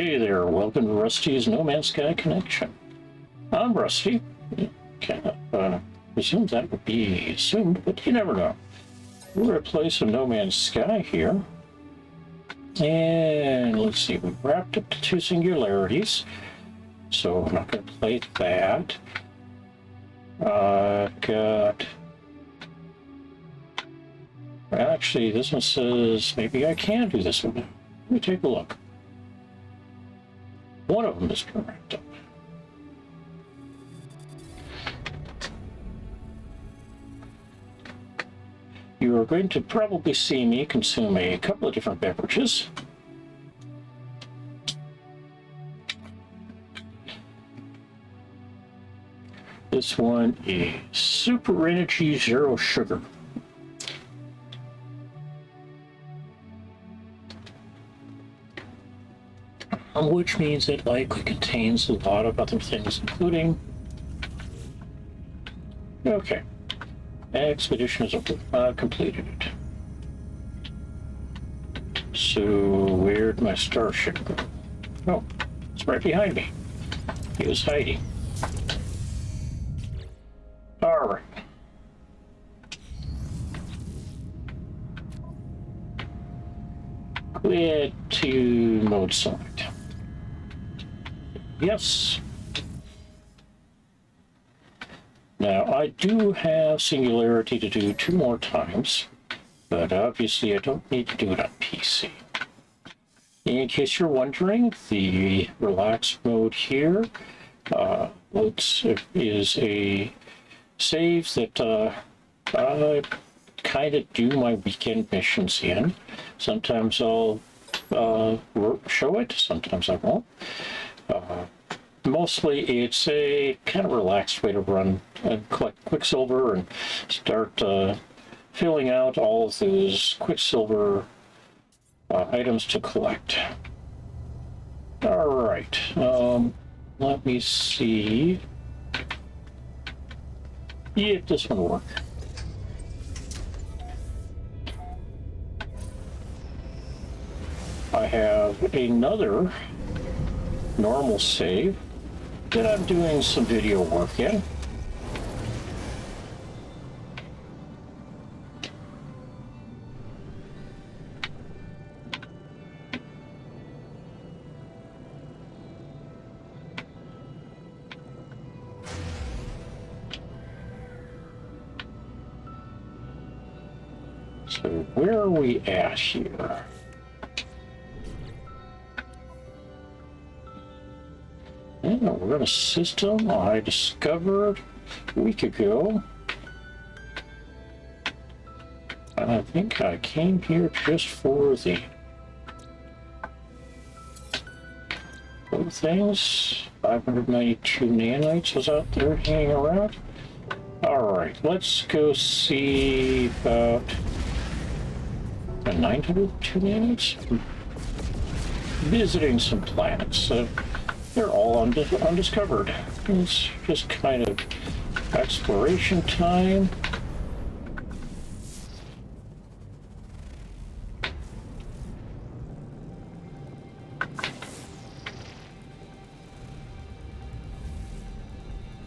Hey there, welcome to Rusty's No Man's Sky Connection. I'm Rusty. Kind presume that would be assumed, but you never know. We're going to play some No Man's Sky here. And let's see, we wrapped up the 2 singularities, so I'm not going to play that. Got... Actually, this one says maybe I can do this one. Let me take a look. One of them is wrapped up. You are going to probably see me consume a couple of different beverages. This one is Super Energy Zero Sugar. Which means it likely contains a lot of other things, including... Okay. Expedition is over. I've completed it. So, where'd my starship go? Oh, it's right behind me. He was hiding. Alright. Quit to mode select. Yes. Now, I do have Singularity to do 2 more times, but obviously I don't need to do it on PC. In case you're wondering, the relaxed mode here is a save that I kind of do my weekend missions in. Sometimes I'll show it, sometimes I won't. Mostly it's a kind of relaxed way to run and collect Quicksilver and start filling out all of those Quicksilver items to collect. Alright, let me see. Yeah, this one will work. I have another normal save that I'm doing some video work in. So where are we at here? Yeah, we're in a system I discovered a week ago. And I think I came here just for the other things. 592 nanites was out there hanging around. Alright, let's go see about 902 nanites. Visiting some planets. They're all undiscovered. It's just kind of exploration time.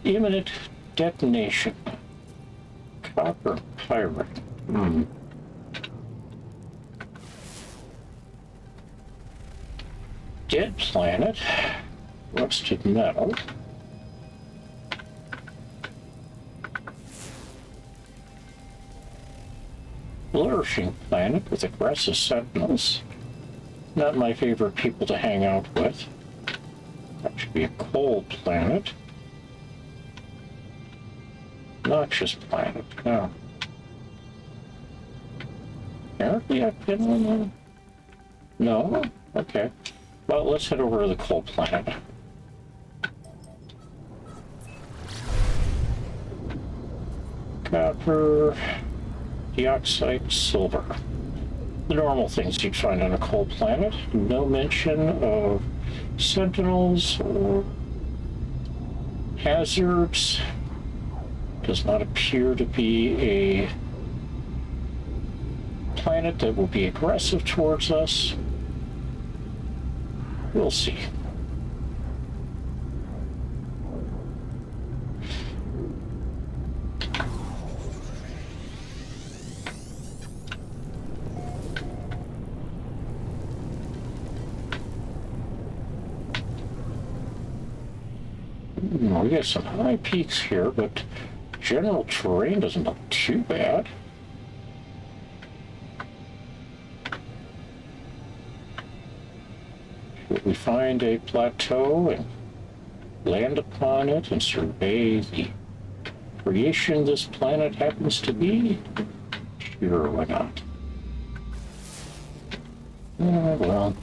Imminent detonation. Copper pirate. Dead planet. Rusted metal. Flourishing planet with aggressive sentinels. Not my favorite people to hang out with. That should be a cold planet. Noxious planet. No. Apparently I've been on one. No? Okay. Well, let's head over to the cold planet. Copper, dioxide, silver. The normal things you'd find on a cold planet. No mention of sentinels or hazards. Does not appear to be a planet that will be aggressive towards us. We'll see. We got some high peaks here, but general terrain doesn't look too bad. Should we find a plateau and land upon it and survey the creation this planet happens to be? Sure, why not? Well,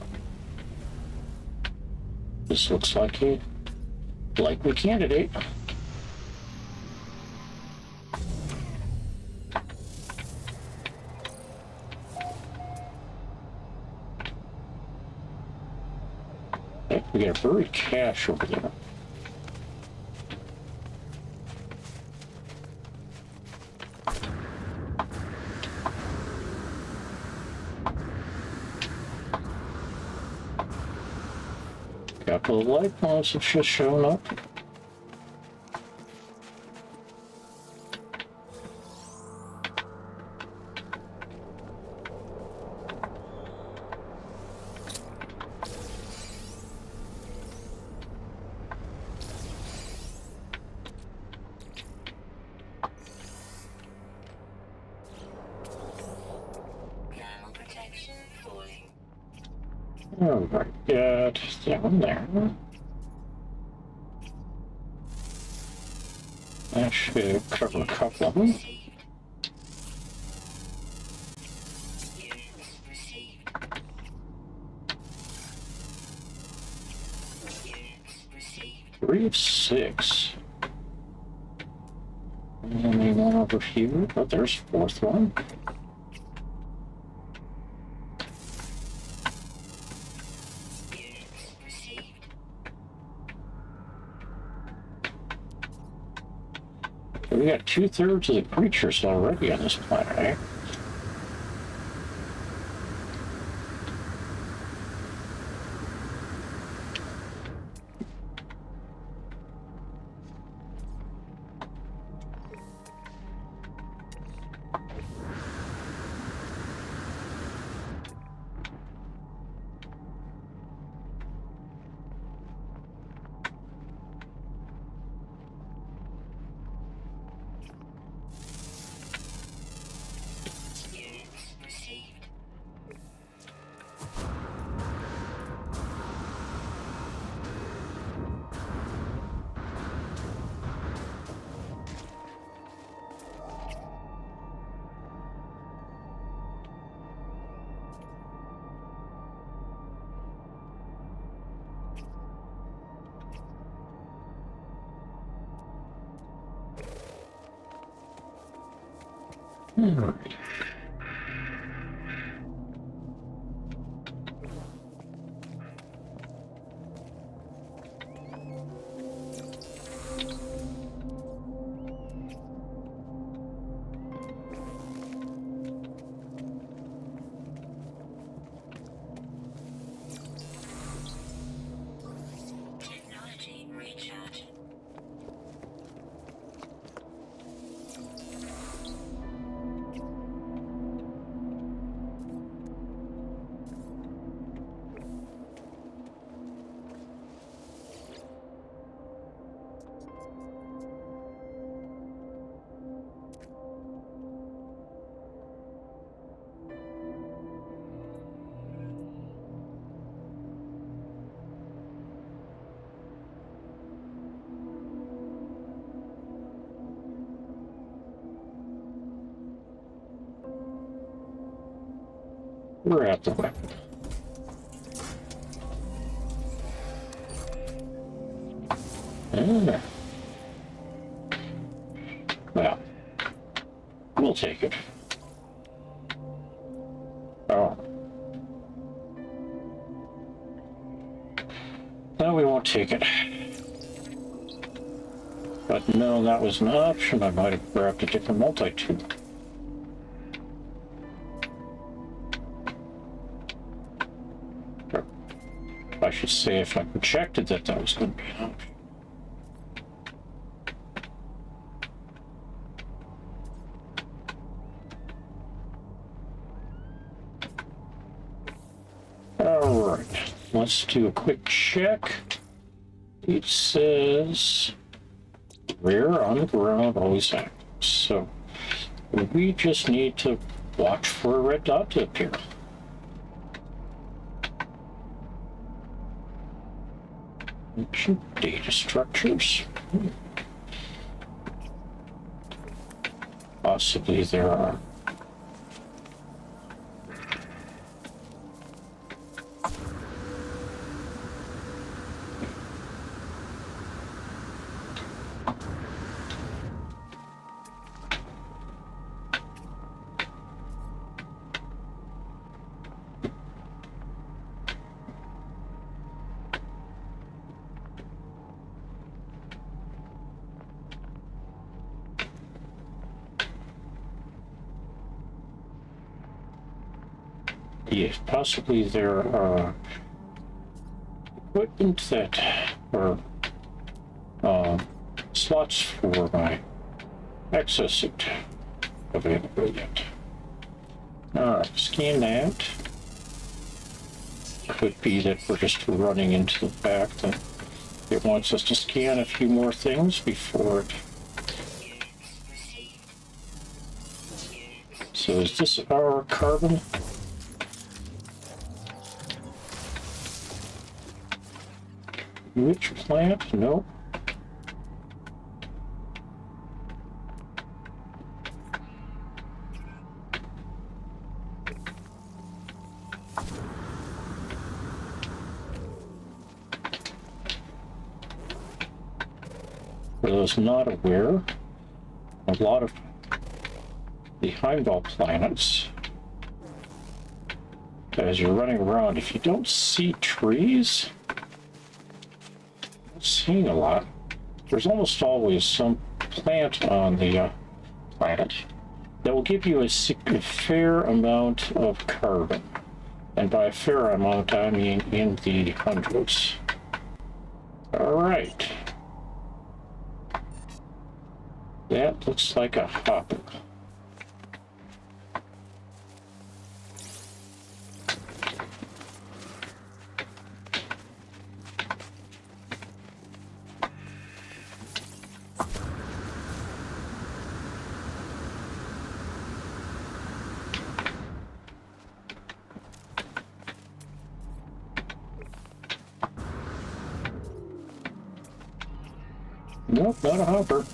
this looks like a likely candidate. We got a buried cache over there. A couple of light points have just shown up. All right, got that one there. That should cover a couple of them. Three of 6. And then one over here, but there's fourth one. We got 2/3 of the creatures already on this planet, eh? All right. Technology recharge. We're at the weapon. Well, we'll take it. Oh. No, we won't take it. But no, that was an option. I might have grabbed a different multi-tool. By should say, if I projected that that was going to be an option. All right, let's do a quick check. It says rare on the ground, always active. So we just need to watch for a red dot to appear. Ancient data structures. Possibly there are. Yes, possibly there are equipment that are slots for my access it available yet. Alright, scan that. Could be that we're just running into the fact that it wants us to scan a few more things before it. So is this our carbon? Which plant? Nope. For those not aware, a lot of the Heimdall planets, as you're running around, if you don't see trees, seeing a lot, there's almost always some plant on the planet that will give you a fair amount of carbon. And by a fair amount, I mean in the hundreds. All right. That looks like a hopper. Nope, not a hopper.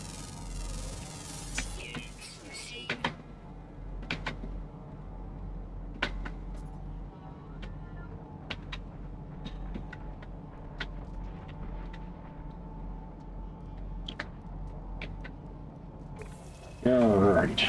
All right.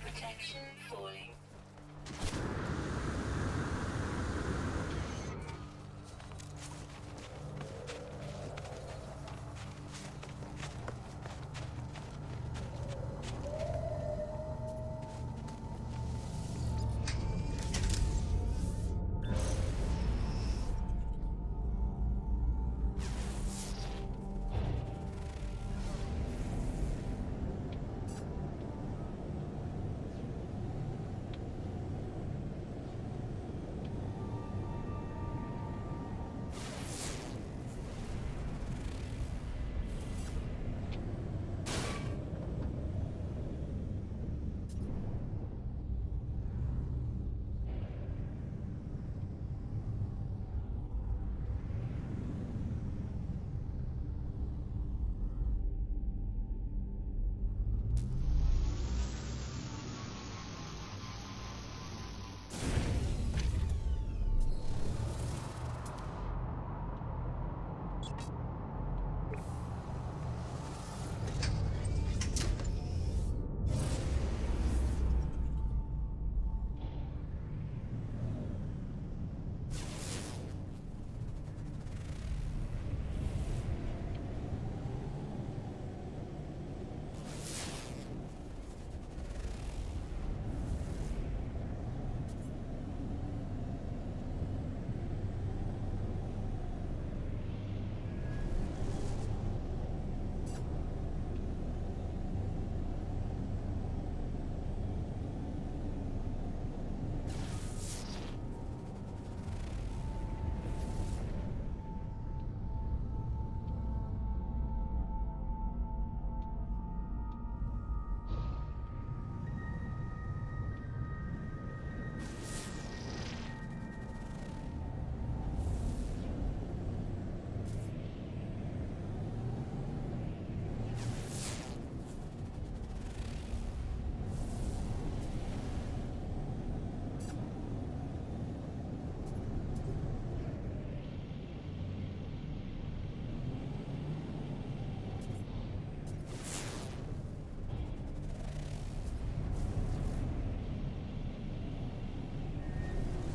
Protection falling.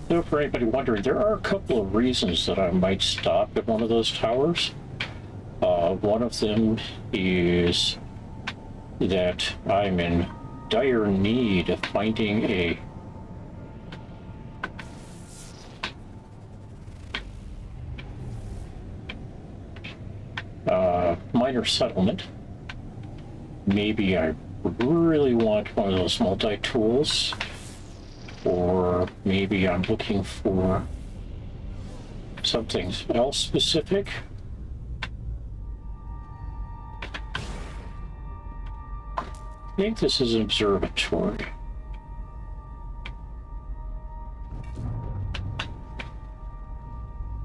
So for anybody wondering, there are a couple of reasons that I might stop at one of those towers. One of them is that I'm in dire need of finding a minor settlement. Maybe I really want one of those multi-tools, or maybe I'm looking for something else specific. I think this is an observatory.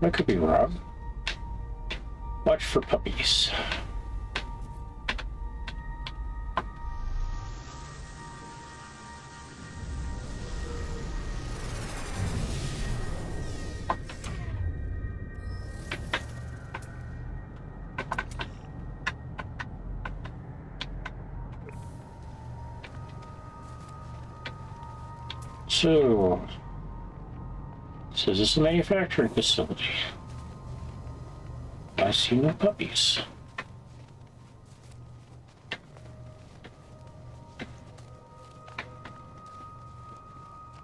I could be wrong. Watch for puppies. So, it says this is a manufacturing facility. I see no puppies.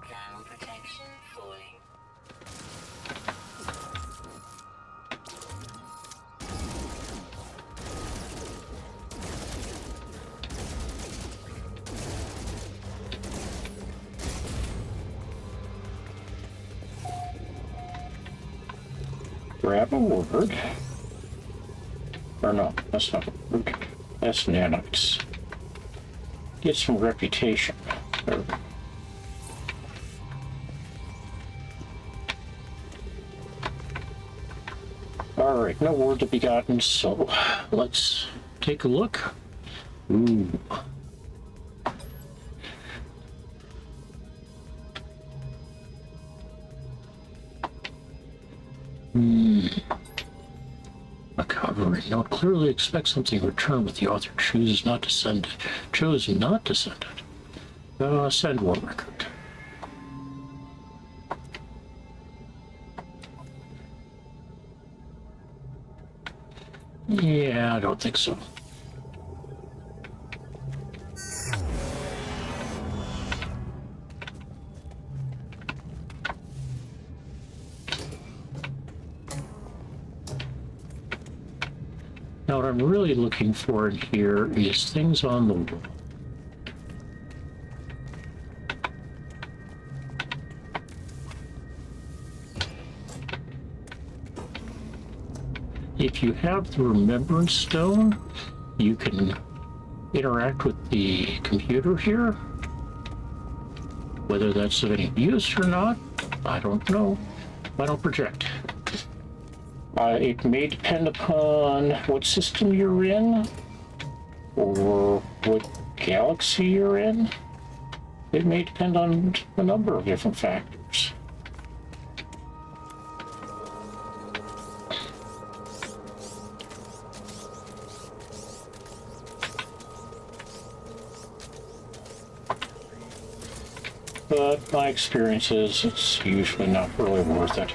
Ground protection falling. Grab a word. Or no, that's not a word. That's nanites. Get some reputation. There. Alright, no word to be gotten, so let's take a look. Ooh. A covering note clearly expects something in return, but the author chooses not to send it. Chose not to send it. Send war record. Yeah, I don't think so. Now what I'm really looking for in here is things on the wall. If you have the Remembrance Stone, you can interact with the computer here. Whether that's of any use or not, I don't know. I don't project. It may depend upon what system you're in, or what galaxy you're in. It may depend on a number of different factors. But my experience is it's usually not really worth it.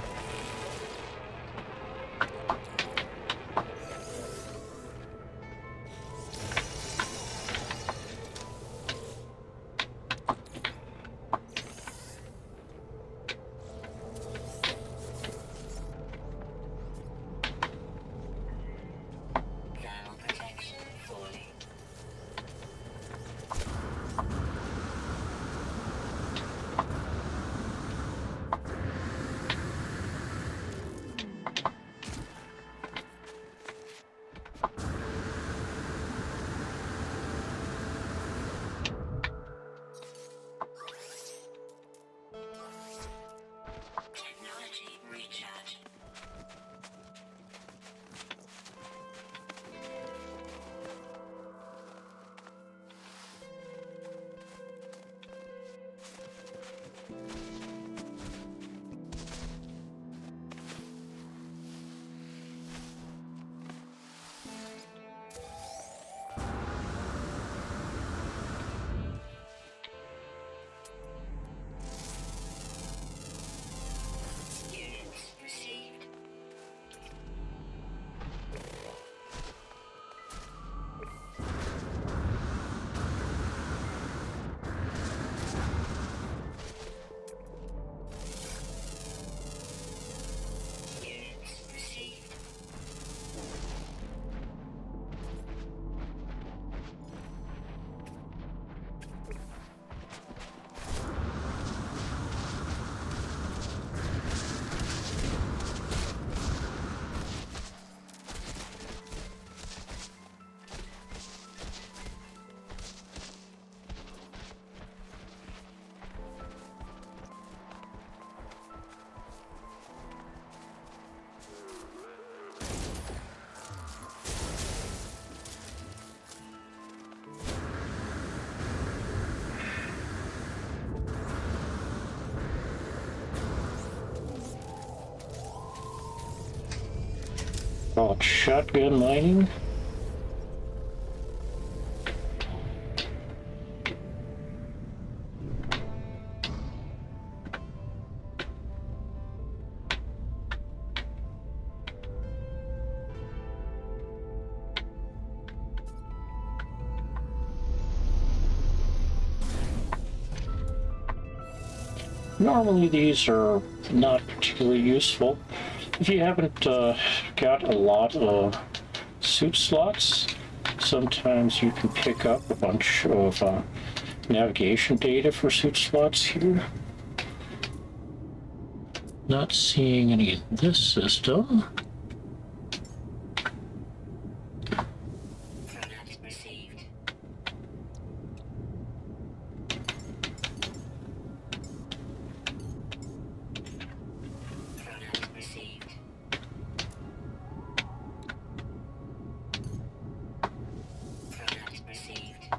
Ground protection falling. call it shotgun mining. Normally these are not particularly useful. If you haven't got a lot of suit slots, sometimes you can pick up a bunch of navigation data for suit slots here. Not seeing any in this system. Pronouns received. Pronouns received. Pronouns received.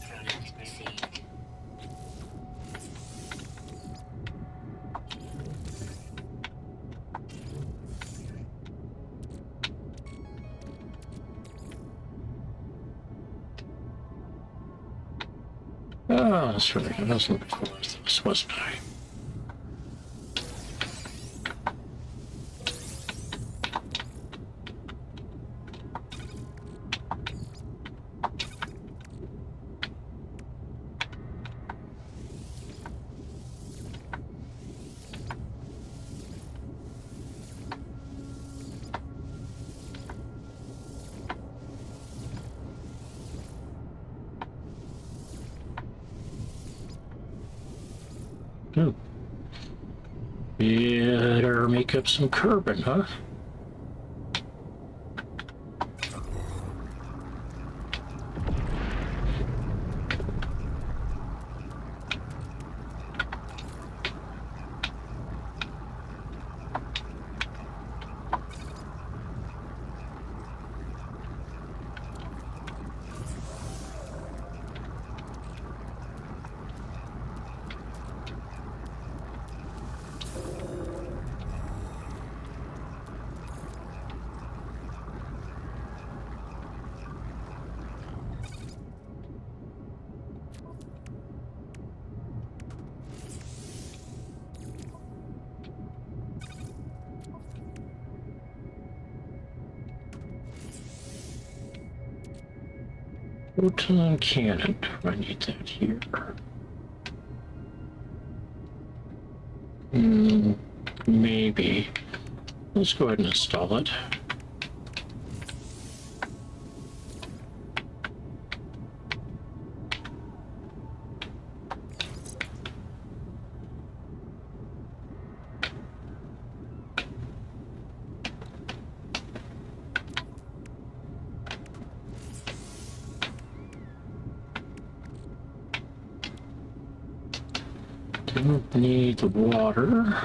Pronouns received. Oh, that's right. I was looking forward to this, wasn't I? Oh. Better make up some carbon, huh? Photon cannon. I need that here. Maybe. Let's go ahead and install it. Don't need the water.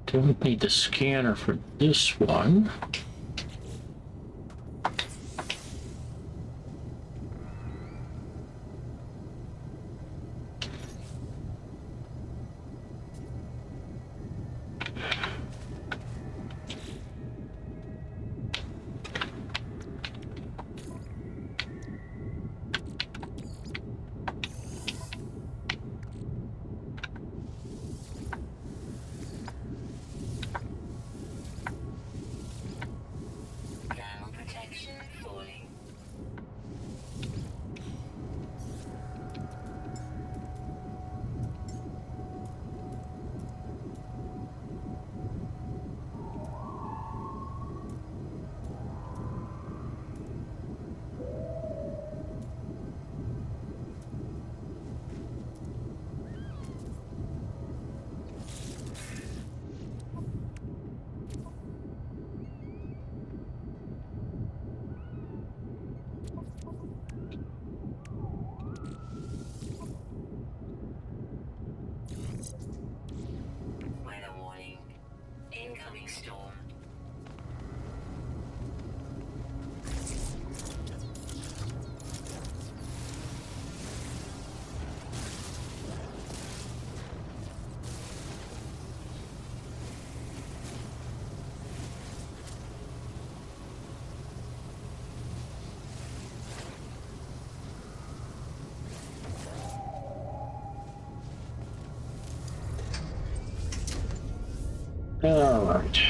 Don't need the scanner for this one. Thermal protection falling. Weather warning. Incoming storm. All right.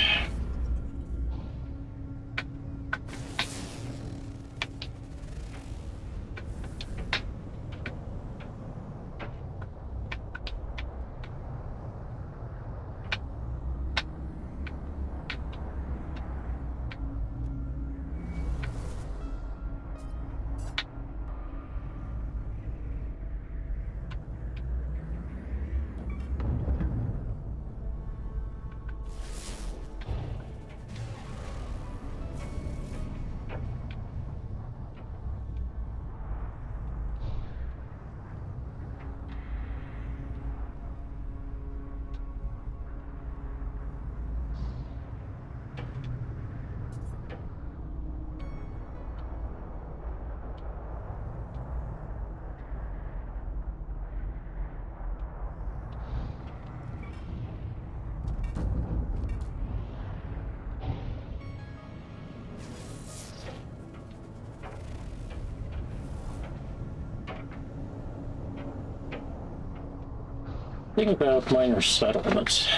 Thing about minor settlements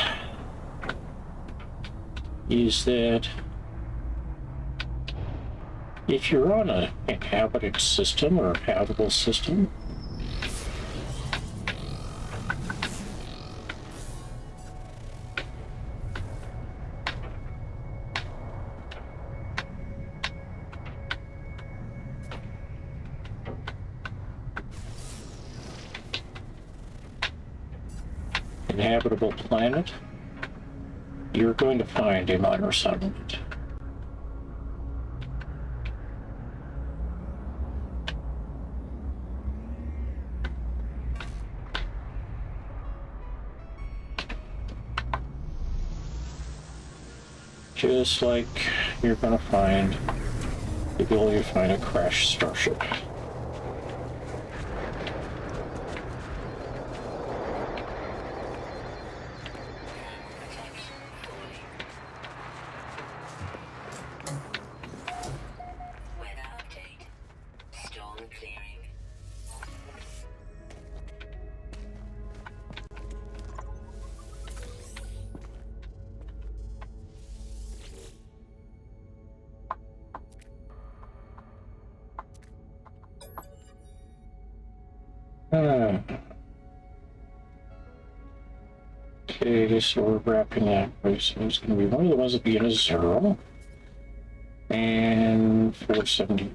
is that if you're on a inhabited system or a habitable system, inhabitable planet, you're going to find a minor settlement. Just like you're going to find the ability to find a crashed starship. Weather update. Storm clearing. Okay, so we're wrapping up. So it's going to be one of the ones that begin as 0. And 470.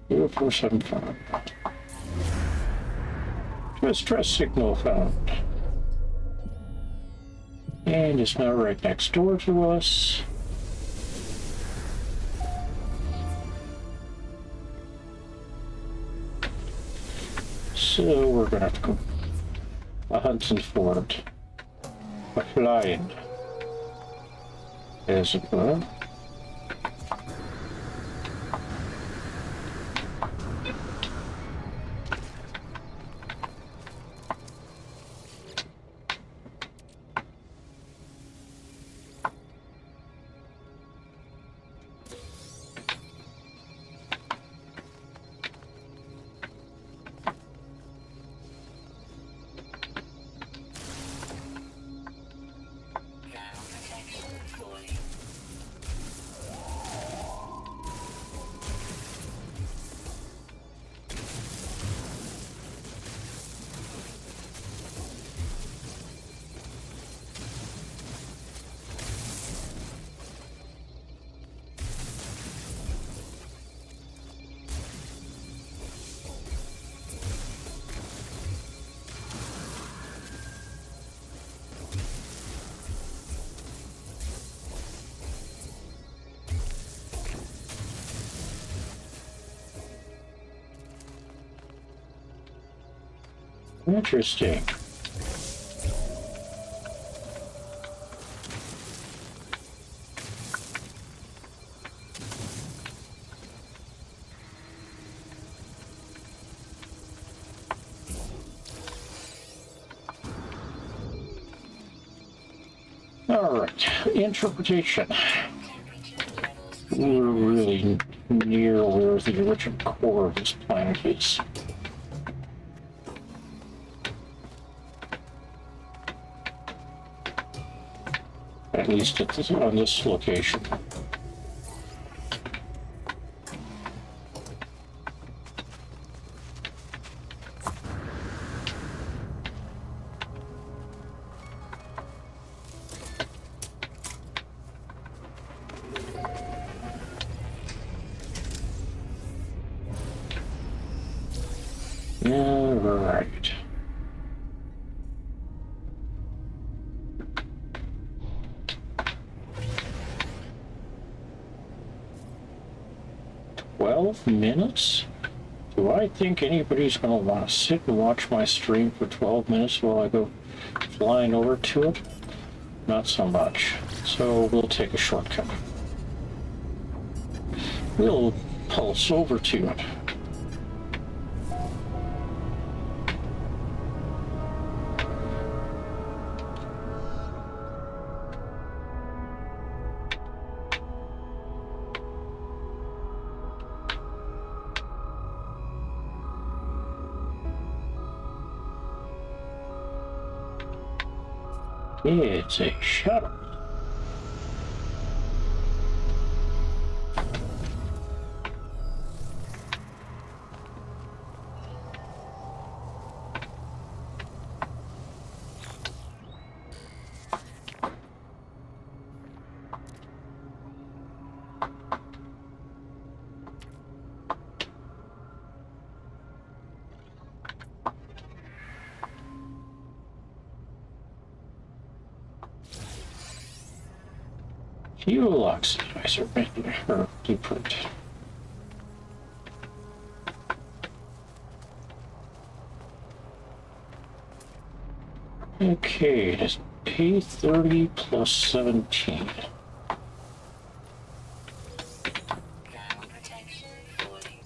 0475. Stress signal found. And it's now right next door to us. So we're gonna have to go a Hudson Ford, a flying, as it were. Interesting. All right, interpretation. We're really near where the original core of this planet is. at least at this, on this location. All right. $12 minutes? Do I think anybody's going to want to sit and watch my stream for 12 minutes while I go flying over to it? Not so much. So we'll take a shortcut. We'll pulse over to it. It's a shuttle. Fuel oxidizer or blueprint. Okay, it is A30 plus 17. Thermal protection fully.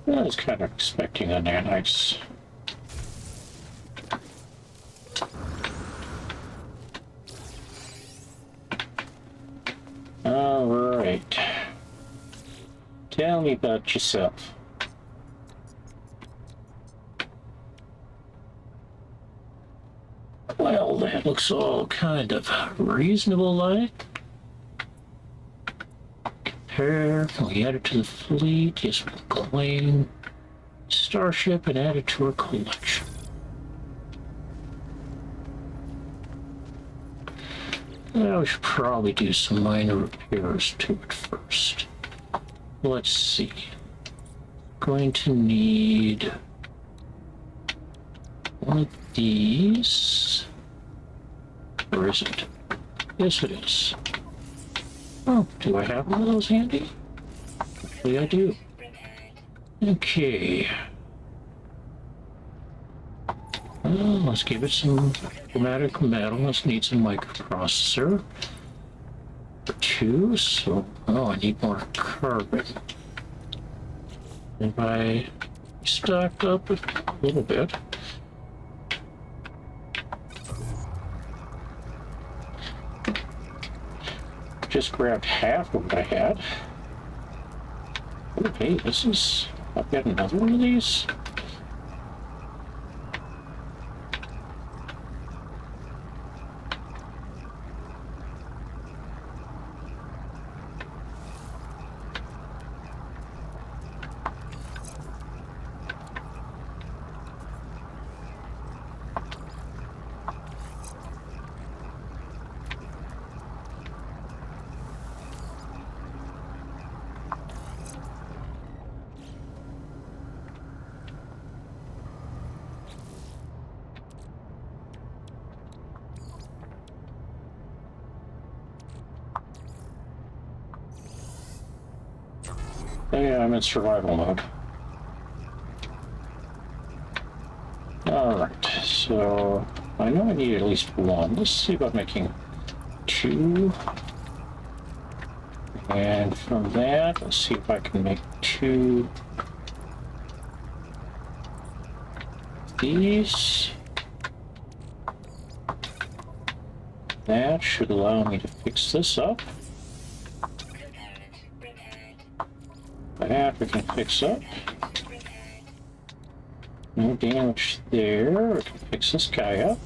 I was kind of expecting a nanites. All right. Tell me about yourself. Well, that looks all kind of reasonable, like. Compare, we add it to the fleet, yes, we'll claim Starship and add it to our collection. Now we should probably do some minor repairs to it first. Let's see. Going to need one of these. Or is it? Yes, it is. Oh, do I have one of those handy? Actually, I do. Okay. Well, let's give it some chromatic metal. Let's need some microprocessor. For 2, so... Oh, I need more carbon. If I stock up a little bit... Just grabbed half of what I had. Okay, this is... I've got another one of these. Yeah, I'm in survival mode. Alright, so I know I need at least one. Let's see about making 2. And from that, let's see if I can make 2 of these. That should allow me to fix this up. That we can fix up. No damage there. We can fix this guy up.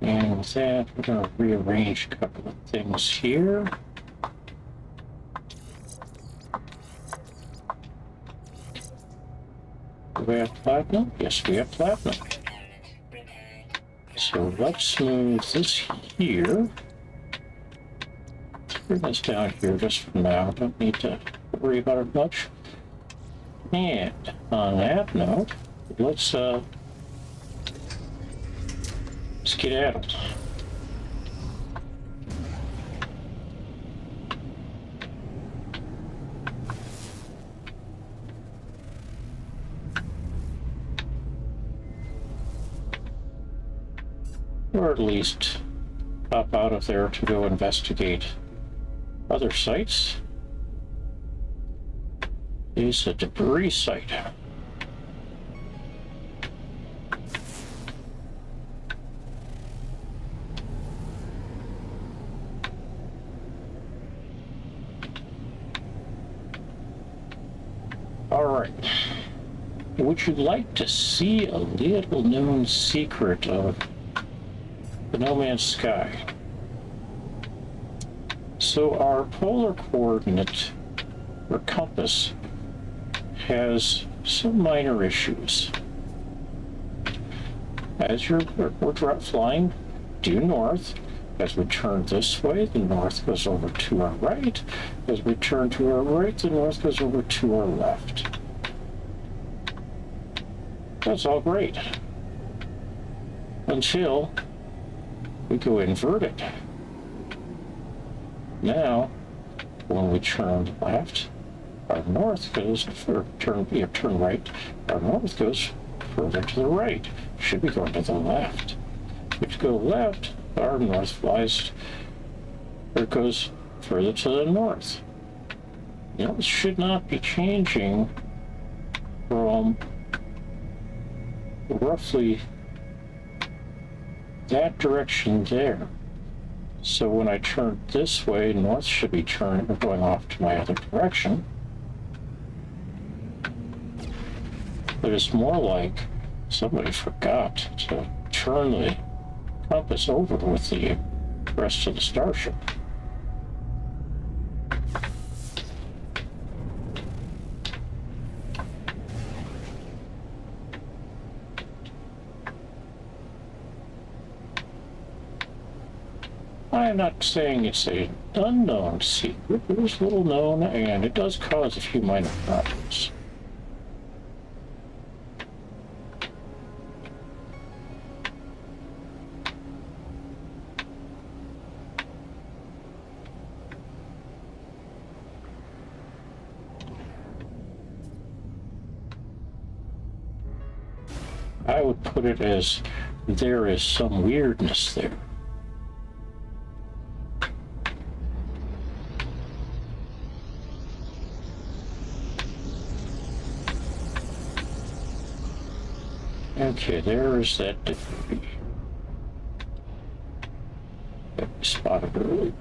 And with that, we're going to rearrange a couple of things here. Do we have platinum? Yes, we have platinum. So let's move this here. Bring this down here just for now. Don't need to worry about it much. And on that note, let's skedaddle. Or at least pop out of there to go investigate other sites. Is a debris site. All right. Would you like to see a little known secret of the No Man's Sky? So our polar coordinate, or compass, has some minor issues. As we're flying due north, as we turn this way, the north goes over to our right. As we turn to our right, the north goes over to our left. That's all great. Until we go inverted. Now, when we turn left, our north goes, or turn right, our north goes further to the right. Should be going to the left. If we go left, our north flies, or goes further to the north. Now, it should not be changing from roughly that direction there. So when I turn this way, north should be going off to my other direction. But it's more like somebody forgot to turn the compass over with the rest of the starship. I'm not saying it's an unknown secret. It is little known, and it does cause a few minor problems. I would put it as there is some weirdness there. Okay, there is that debris that we spotted earlier.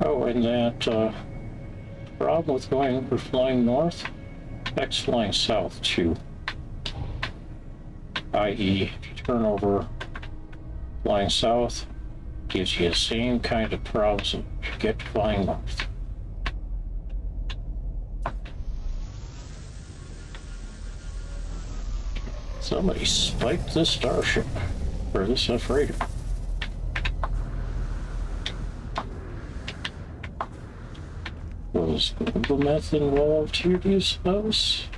Oh, and that problem with we're flying north, X flying south too. I.e., if you turn over flying south, gives you the same kind of problems that you get flying north. Somebody spiked this starship, or this freighter. Was Google Meth involved here, do you suppose?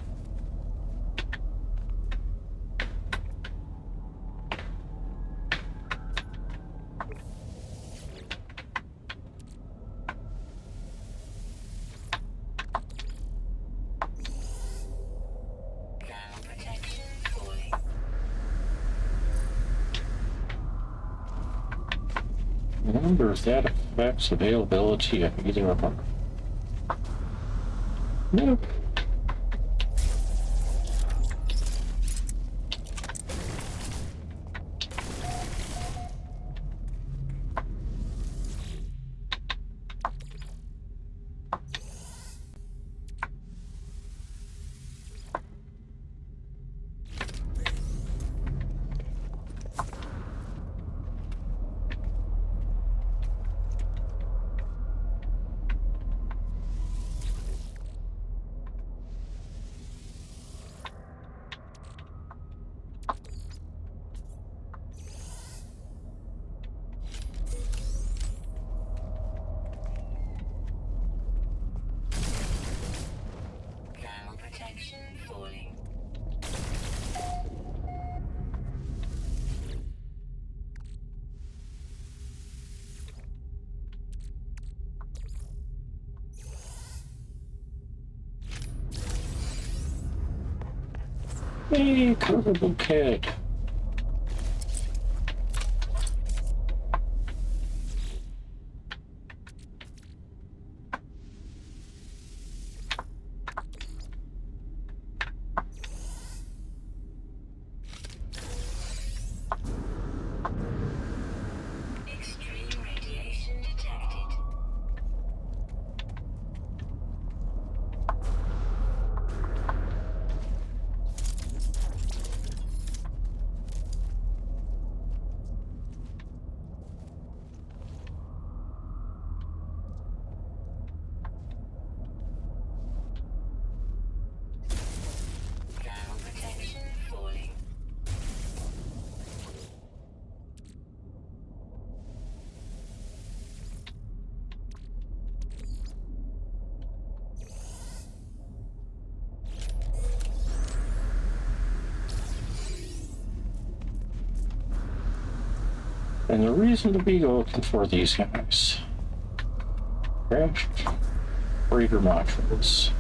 Thermal protection falling. I wonder if that affects availability of either of them. Nope. Thermal protection falling. Hey, colorful kid. Extreme radiation detected. Thermal protection falling. And the reason to be looking for these guys. Crashed freighter modules.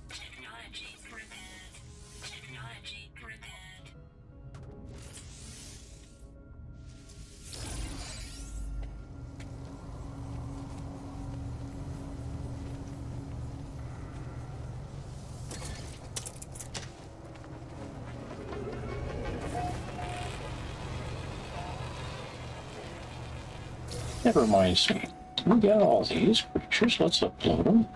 Technology prepared. Technology prepared. That reminds me. We got all these creatures. Let's upload them.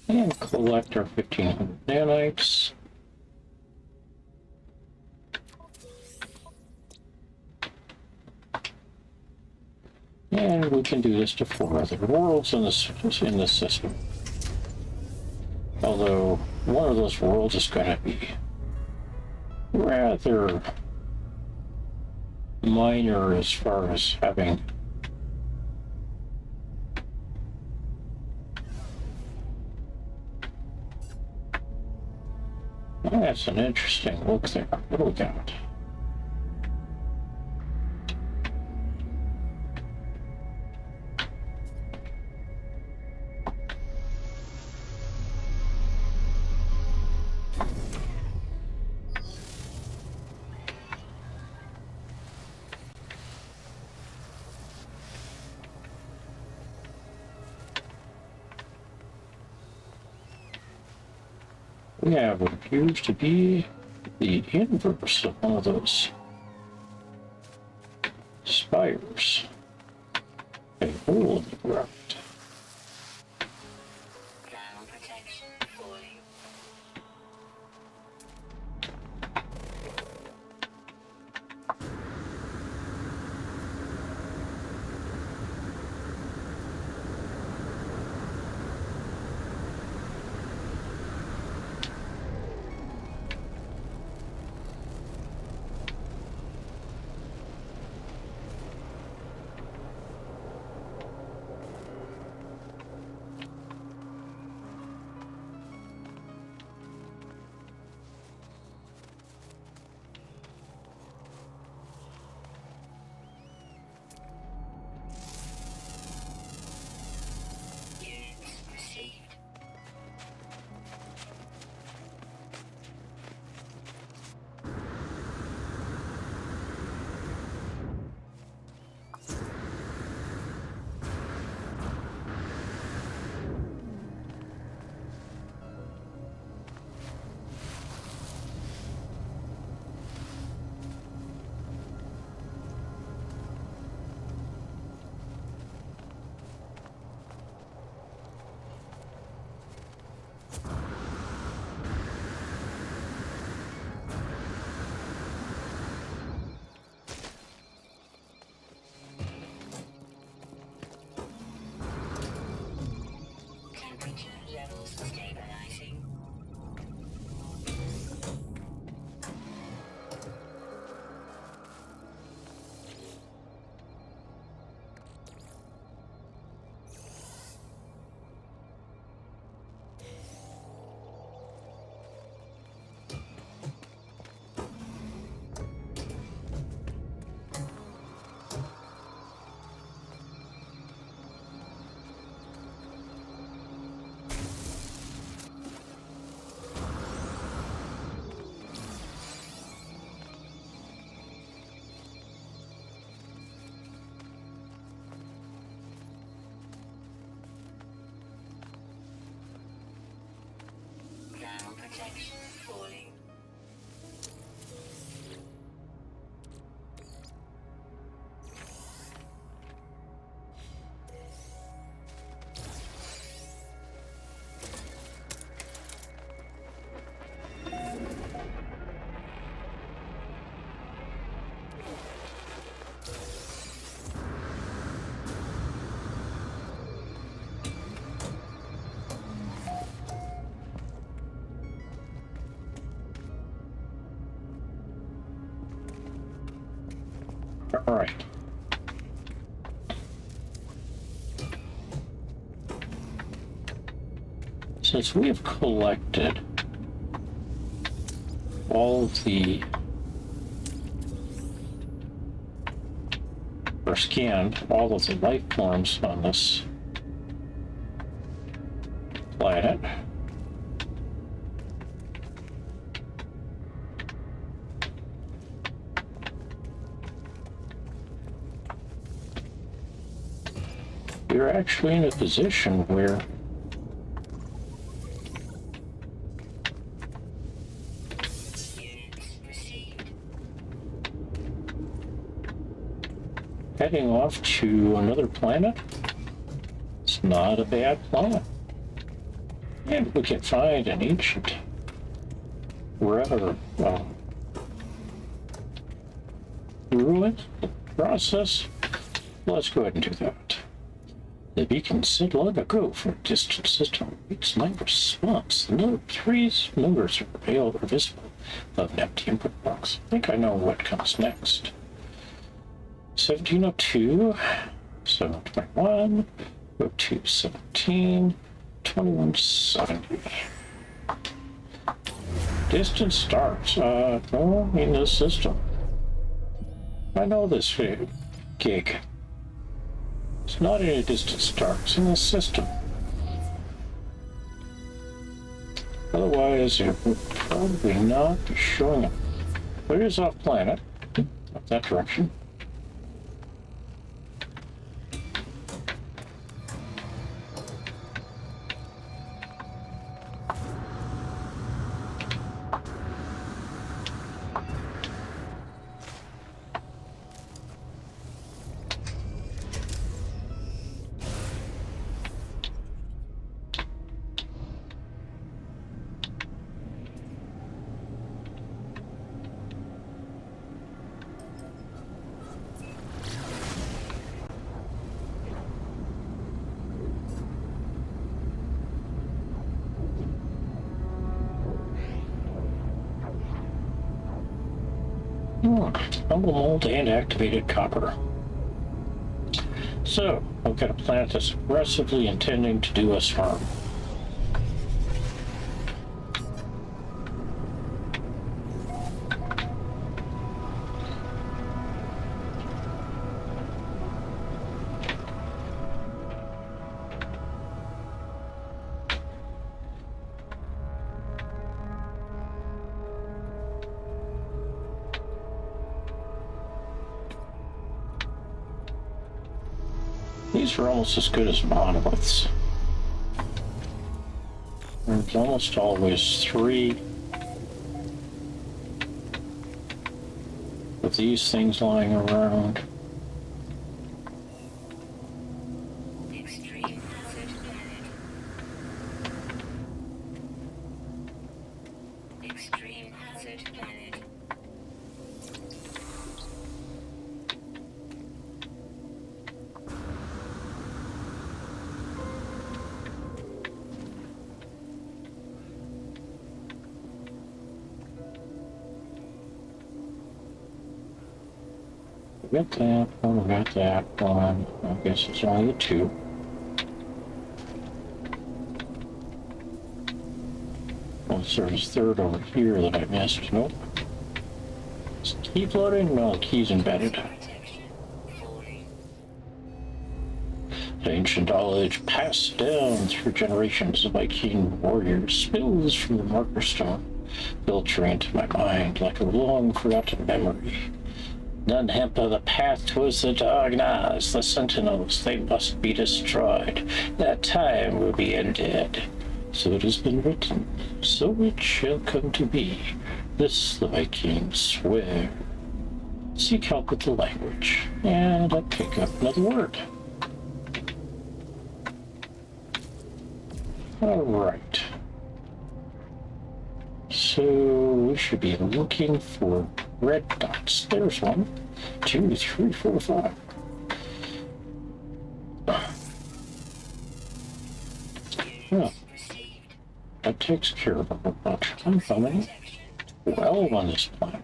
And collect our 1500 nanites. And we can do this to 4 other worlds in this system. Although one of those worlds is going to be rather minor as far as having that's an interesting look there. What do we got? We have what appears to be the inverse of one of those spires. A hole in the ground. Ground protection falling. Units received. Temperature levels stabilizing. Ground protection falling. All right. Since we have collected all of the, or scanned all of the life forms on this planet, we're actually in a position where Units received. heading off to another planet, it's not a bad plan. And we can find an ancient, wherever, ruin process. let's go ahead and do that. The beacon said long ago for a distant system reads my response. The Node 3's members are visible above an empty input box. I think I know what comes next. 1702, 721, 0217, 2170. Distant stars. No, in the system. I know this gig. It's not in a distant star, it's in the system. Otherwise, it would probably not be showing up. But it is off planet, up that direction. Fungal mold and activated copper. So, I've got a planet that's aggressively intending to do us harm. These are almost as good as monoliths. There's almost always 3 of these things lying around. Extreme hazard planet. Extreme hazard planet. We got that one, we got that one. I guess it's only the 2. Well, there's a third over here that I missed. Nope. Is the key floating? No, the key's embedded. Protection. Falling. The ancient knowledge passed down through generations of Viking warriors spills from the marker stone, filtering into my mind like a long forgotten memory. None hamper the path towards the darkness. The sentinels, they must be destroyed. That time will be ended. So it has been written. So it shall come to be. This the Vikings swear. Seek help with the language, and I pick up another word. All right. So we should be looking for red dots. There's 1, 2, 3, 4, 5. Yeah, Received. that takes care of a whole bunch. I'm coming. 12 on this planet.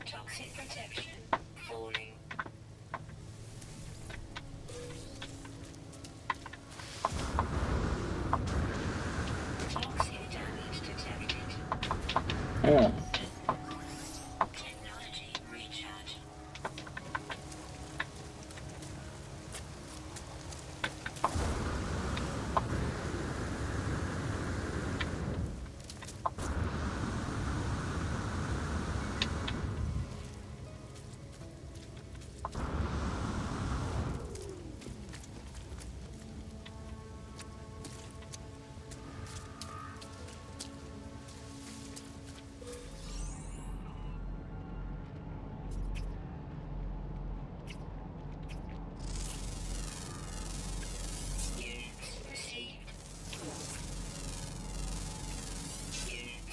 Toxic protection. Falling. Toxic damage detected. Yeah. Technology recharge.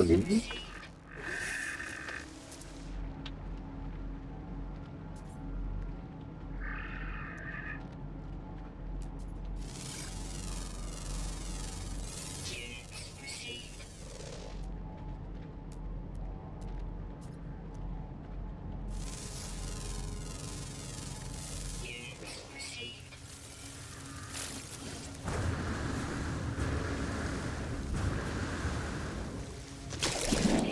Breathe. Units received. Units received.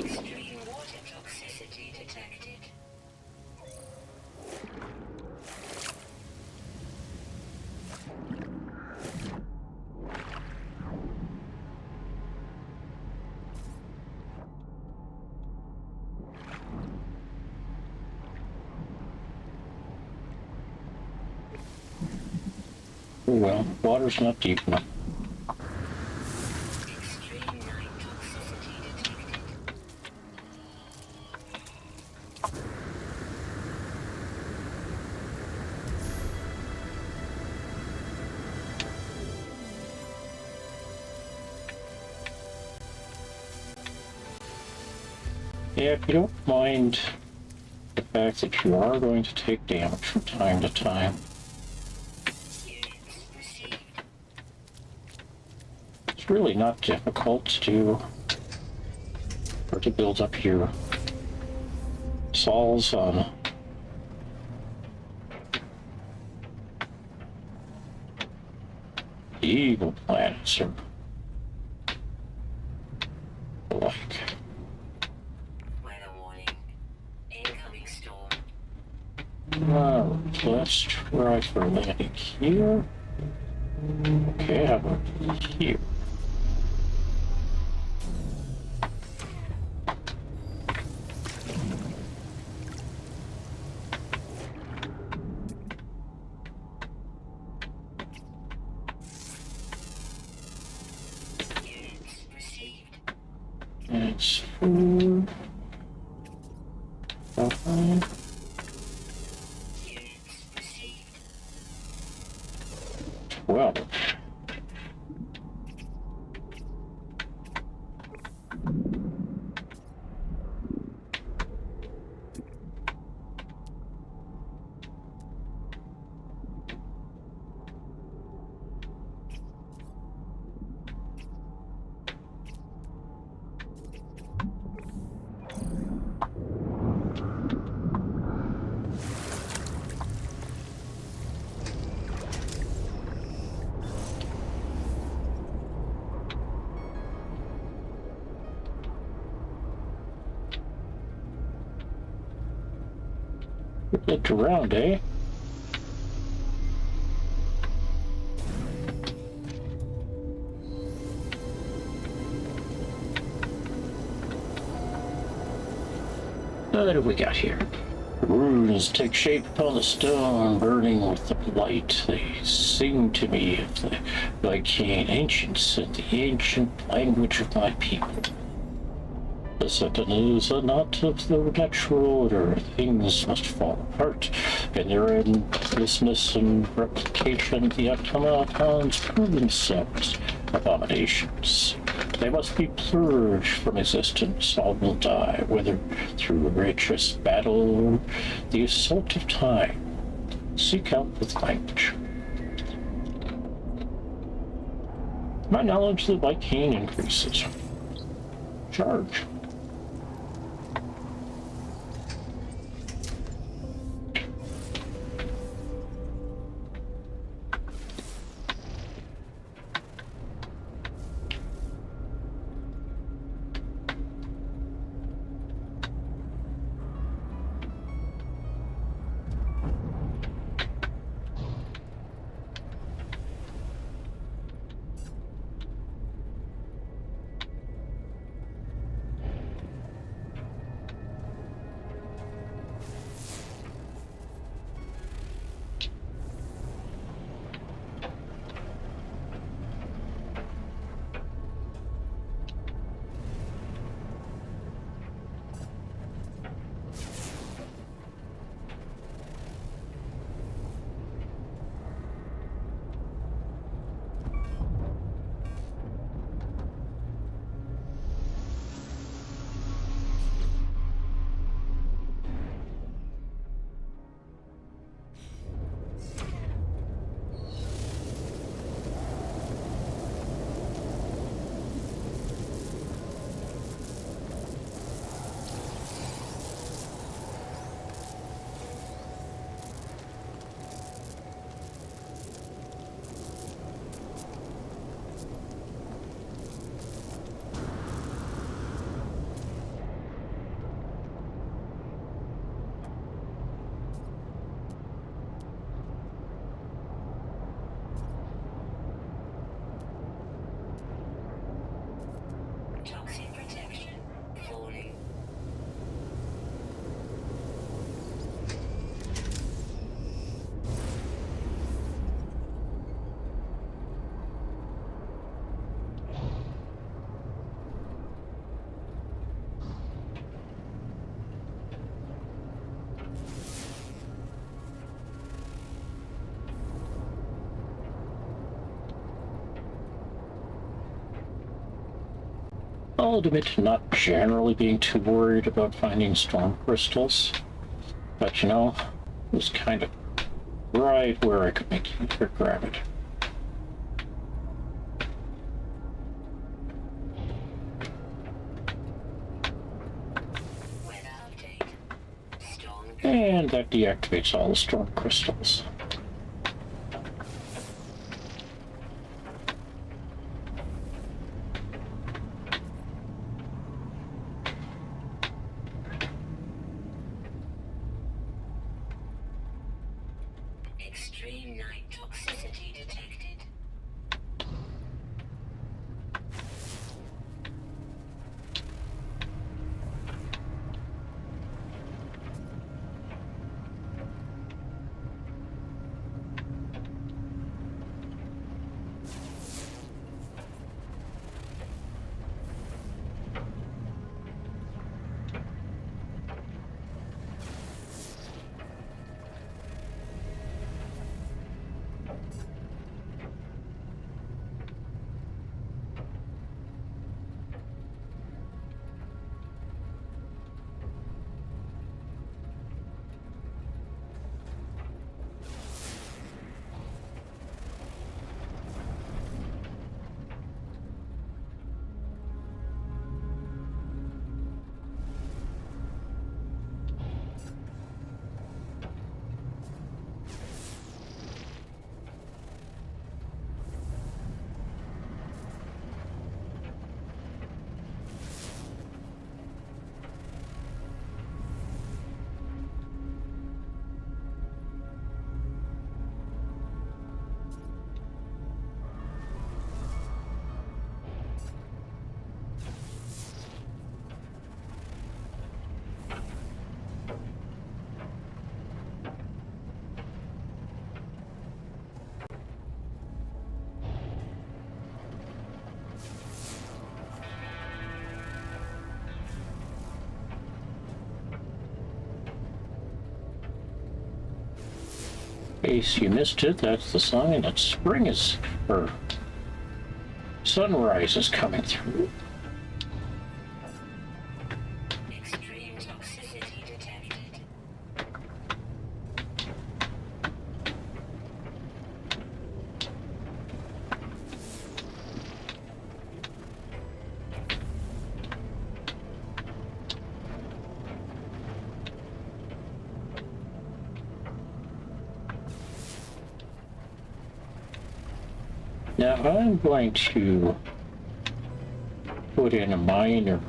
Extreme water toxicity detected. Oh well, water's not deep enough. Extreme night toxicity detected. Yeah, if you don't mind the fact that you are going to take damage from time to time, Units received. it's really not difficult to or to build up your sols on evil planets or the like. Weather warning. Incoming storm. Alright, let's try for landing here. Okay, how about here? Units received. It's 4, 5, Units received. 12. Looked around, eh? What have we got here? Runes take shape upon the stone, burning with the light. They sing to me of the Viking ancients and the ancient language of my people. The sentinels are not of the natural order. Things must fall apart, and their endlessness and replication, the automatons prove themselves abominations. They must be purged from existence. All will die, whether through righteous battle or the assault of time. Seek out with language. My knowledge of the Viking increases. Charge. I'll admit to not generally being too worried about finding storm crystals, but you know, it was kind of right where I could make you grab it. Weather update. Storm. And that deactivates all the storm crystals. Extreme night toxicity detected. In case you missed it, that's the sign that spring is, or sunrise is coming through. Extreme toxicity detected. Now I'm going to put in a minor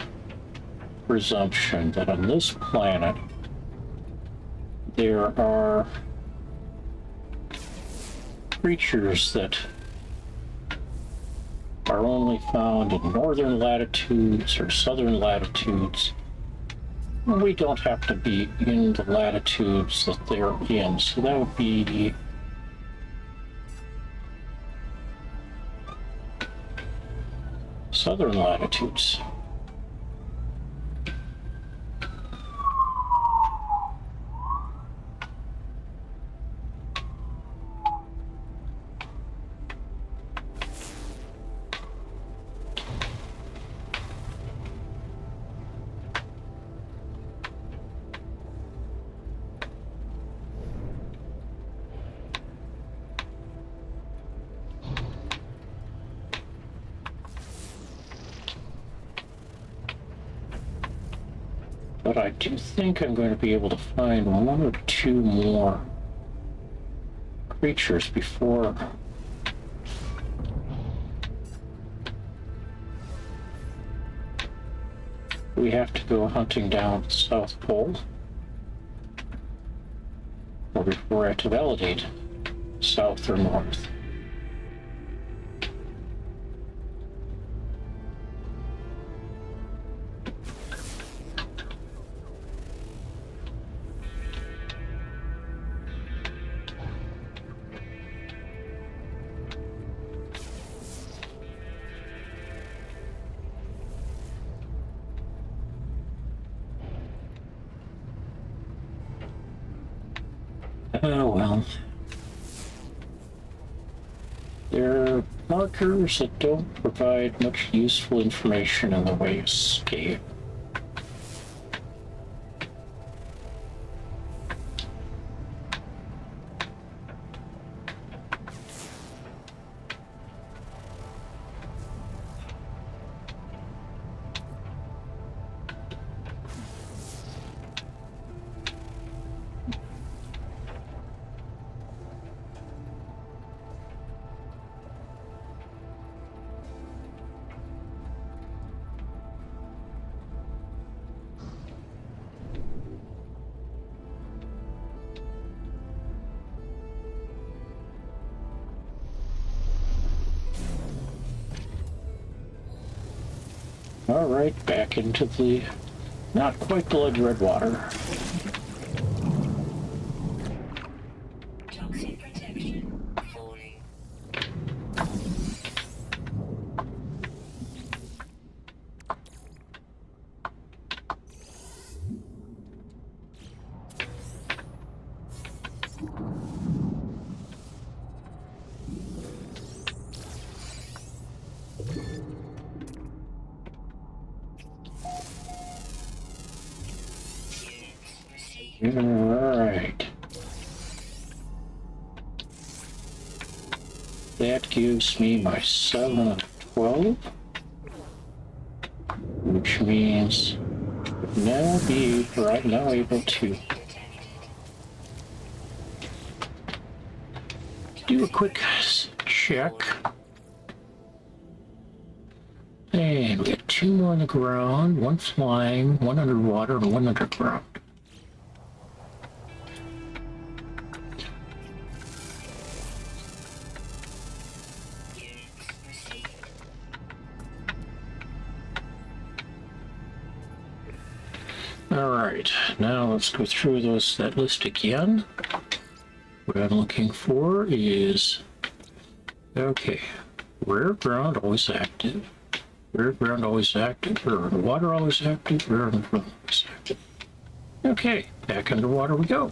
presumption that on this planet there are creatures that are only found in northern latitudes or southern latitudes. We don't have to be in the latitudes that they're in, so that would be southern latitudes. But I do think I'm going to be able to find one or two more creatures before we have to go hunting down the South Pole, or before I have to validate south or north. Oh well. There are markers that don't provide much useful information in the way of escape. All right, back into the not quite blood red water. Toxic protection falling. Units received. All right. That gives me my 7 of 12, which means I'm now able to Detected. do a quick check. And we got 2 more on the ground, 1 flying, 1 underwater, and 1 underground. Units received. Alright, now let's go through that list again. What I'm looking for is, okay, rare ground always active, rare ground always active, rare underwater always active, rare underground always active. Okay, back underwater we go.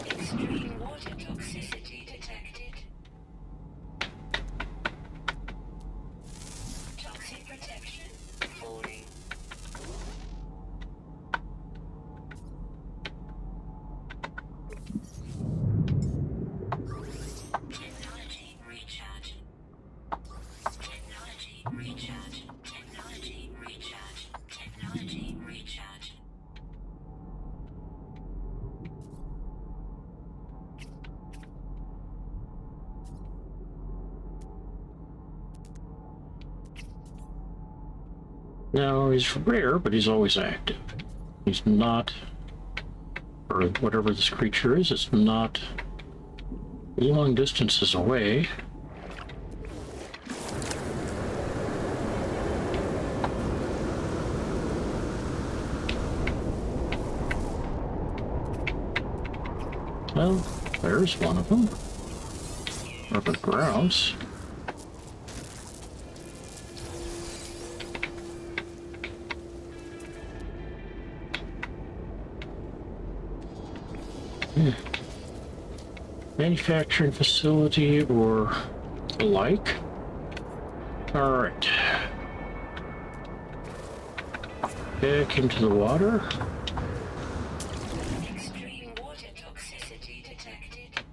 Extreme water toxicity detected. Toxic protection falling. Technology recharge. Technology recharge. Technology recharge. Technology recharge. Now he's rare, but he's always active. He's not, or whatever this creature is, it's not long distances away. Well, there's one of them. Over grounds. Manufacturing facility or the like. All right. Back into the water. Extreme water toxicity detected.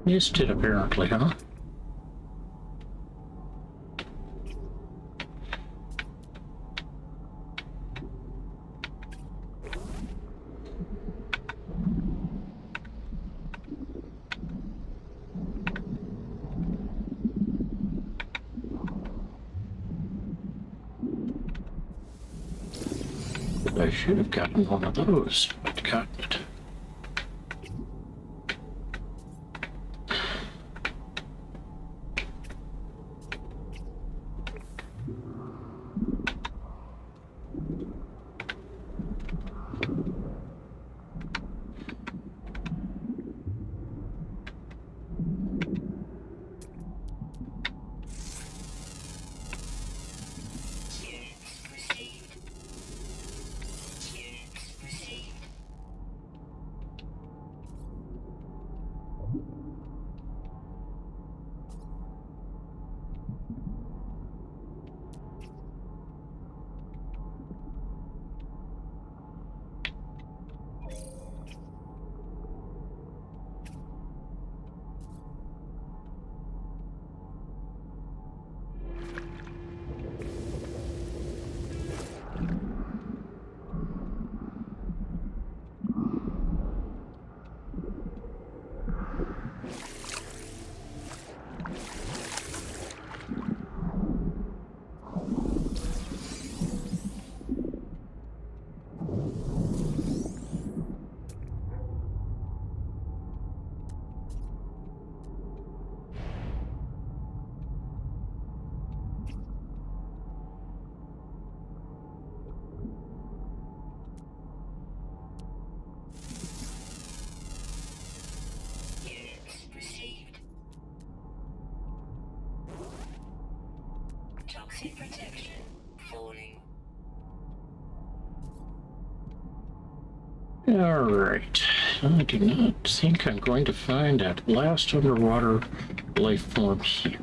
Missed it apparently, huh? I should have gotten one of those, but gotten it. All right. I do not think I'm going to find that last underwater life form here.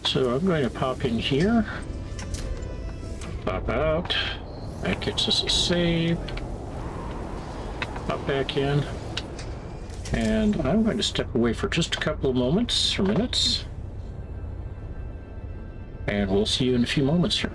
So I'm going to pop in here, pop out. That gets us a save. Pop back in. And I'm going to step away for just a couple of moments or minutes. And we'll see you in a few moments here.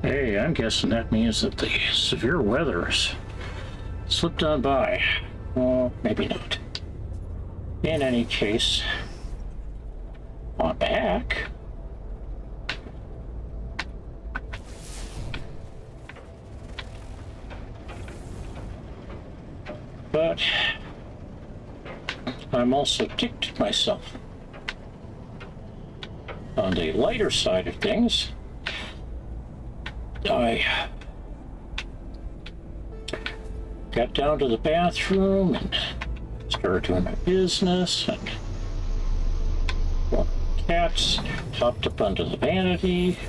Hey, I'm guessing that means that the severe weather's slipped on by. Well, maybe not. In any case, on back. But I'm also ticked at myself. On the lighter side of things, I got down to the bathroom and started doing my business, and one of the cats hopped up onto the vanity.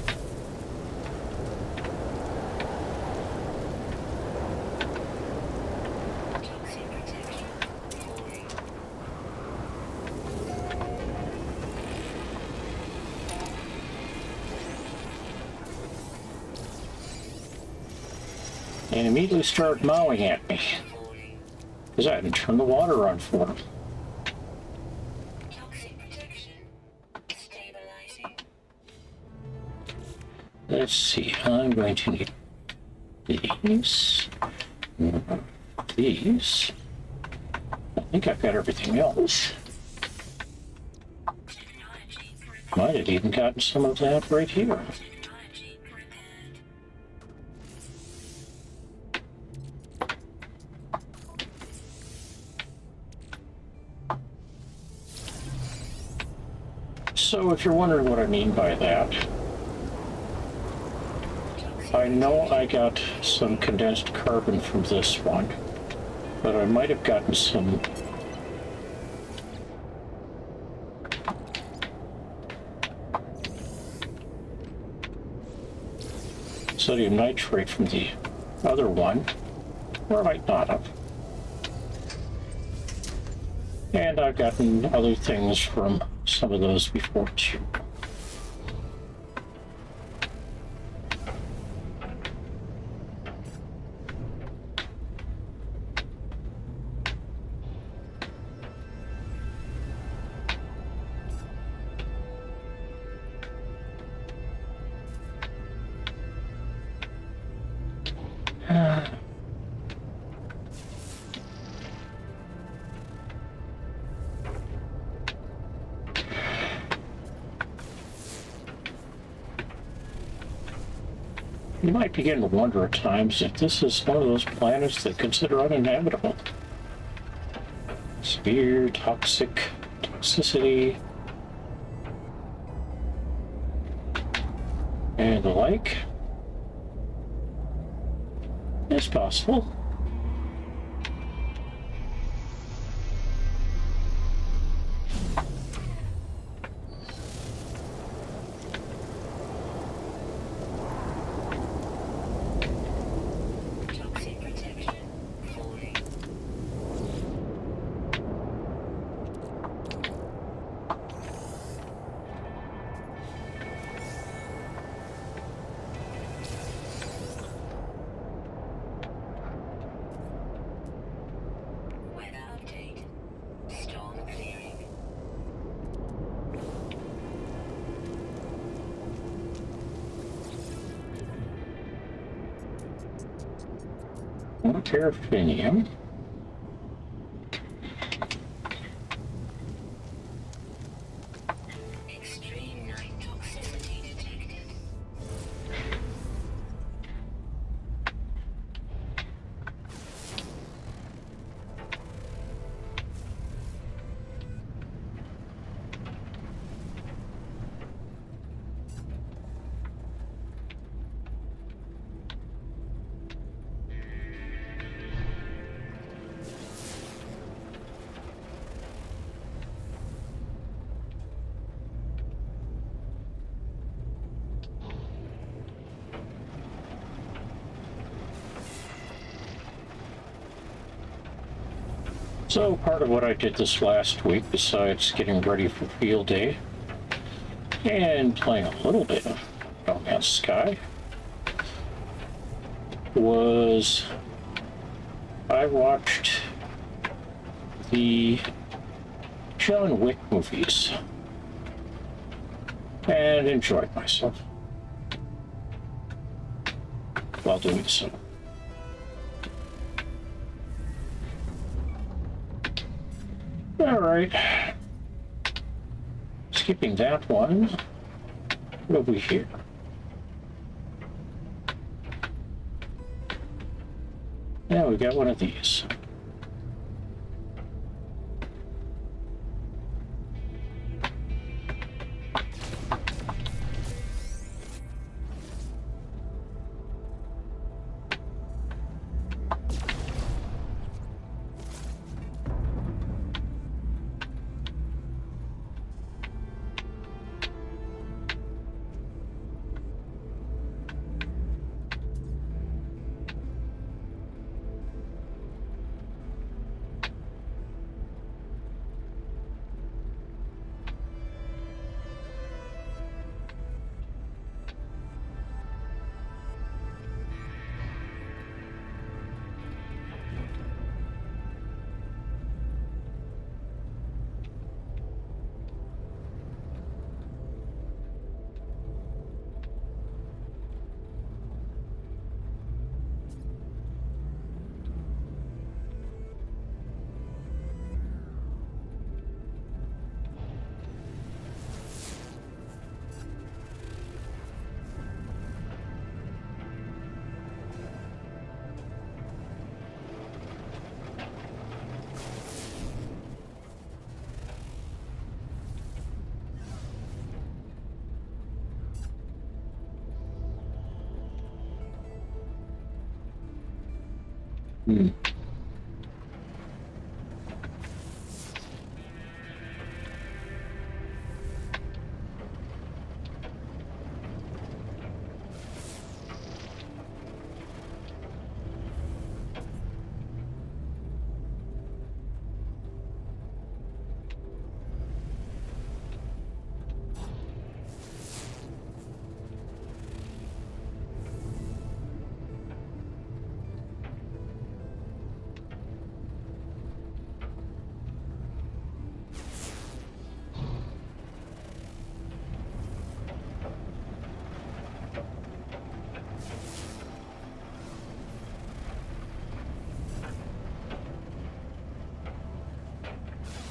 Toxic protection falling. And immediately started mowing at me Falling. because I hadn't turned the water on for him. Toxic protection stabilizing. Let's see, I'm going to need these, these. I think I've got everything else. Technology prepared. Might have even gotten some of that right here. Technology prepared. So if you're wondering what I mean by that, I know I got some condensed carbon from this one, but I might have gotten some sodium nitrate from the other one, or I might not have. And I've gotten other things from some of those before too. You might begin to wonder at times if this is one of those planets that consider uninhabitable. Severe toxicity, and the like. It's possible. Toxic protection falling. Weather update. Storm clearing. More terraphinium. Extreme night toxicity detected. So part of what I did this last week, besides getting ready for field day and playing a little bit of No Man's Sky, was I watched the John Wick movies and enjoyed myself. while doing so. All right. Skipping that one. What have we here? Yeah, we got one of these. Hmm.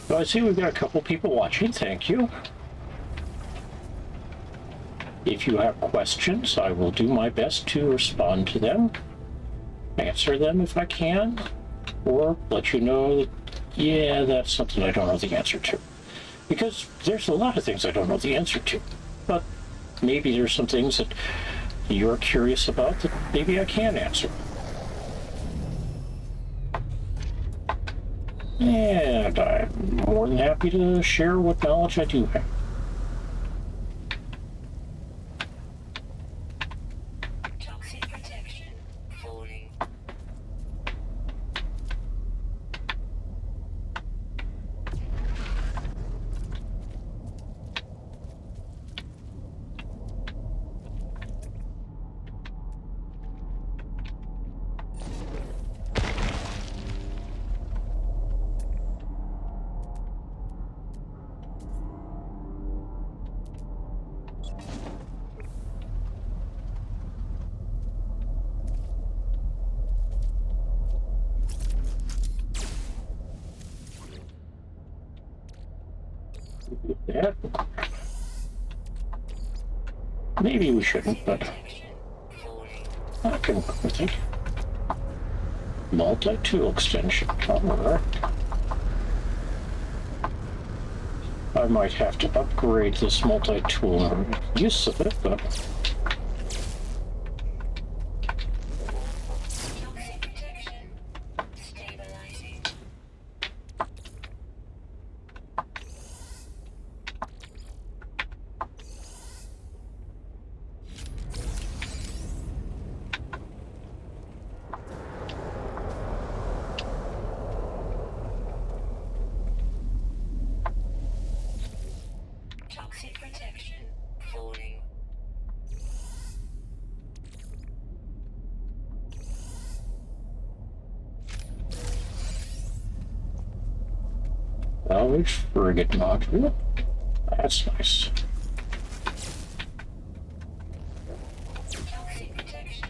So I see we've got a couple people watching. Thank you. If you have questions, I will do my best to respond to them, answer them if I can, or let you know that, yeah, that's something I don't know the answer to. Because there's a lot of things I don't know the answer to, but maybe there's some things that you're curious about that maybe I can answer. And I'm more than happy to share what knowledge I do have. Toxic protection falling. Yeah. Maybe we shouldn't, but Protection falling. I can think. Multi-tool extension. Alright. I might have to upgrade this multi-tool use of it, but Toxic protection stabilizing. Toxic protection falling. salvage frigate module. That's nice. Toxic protection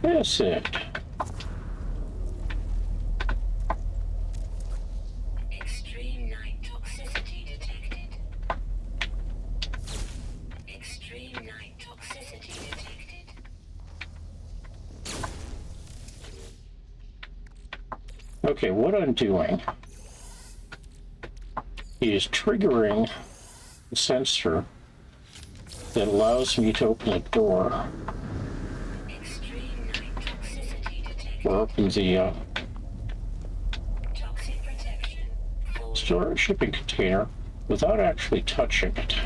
That's it. Extreme night toxicity detected. Extreme night toxicity detected. Okay, what I'm doing is triggering the sensor that allows me to open the door Extreme night toxicity detected. or open the Toxic protection. Falling. store shipping container without actually touching it.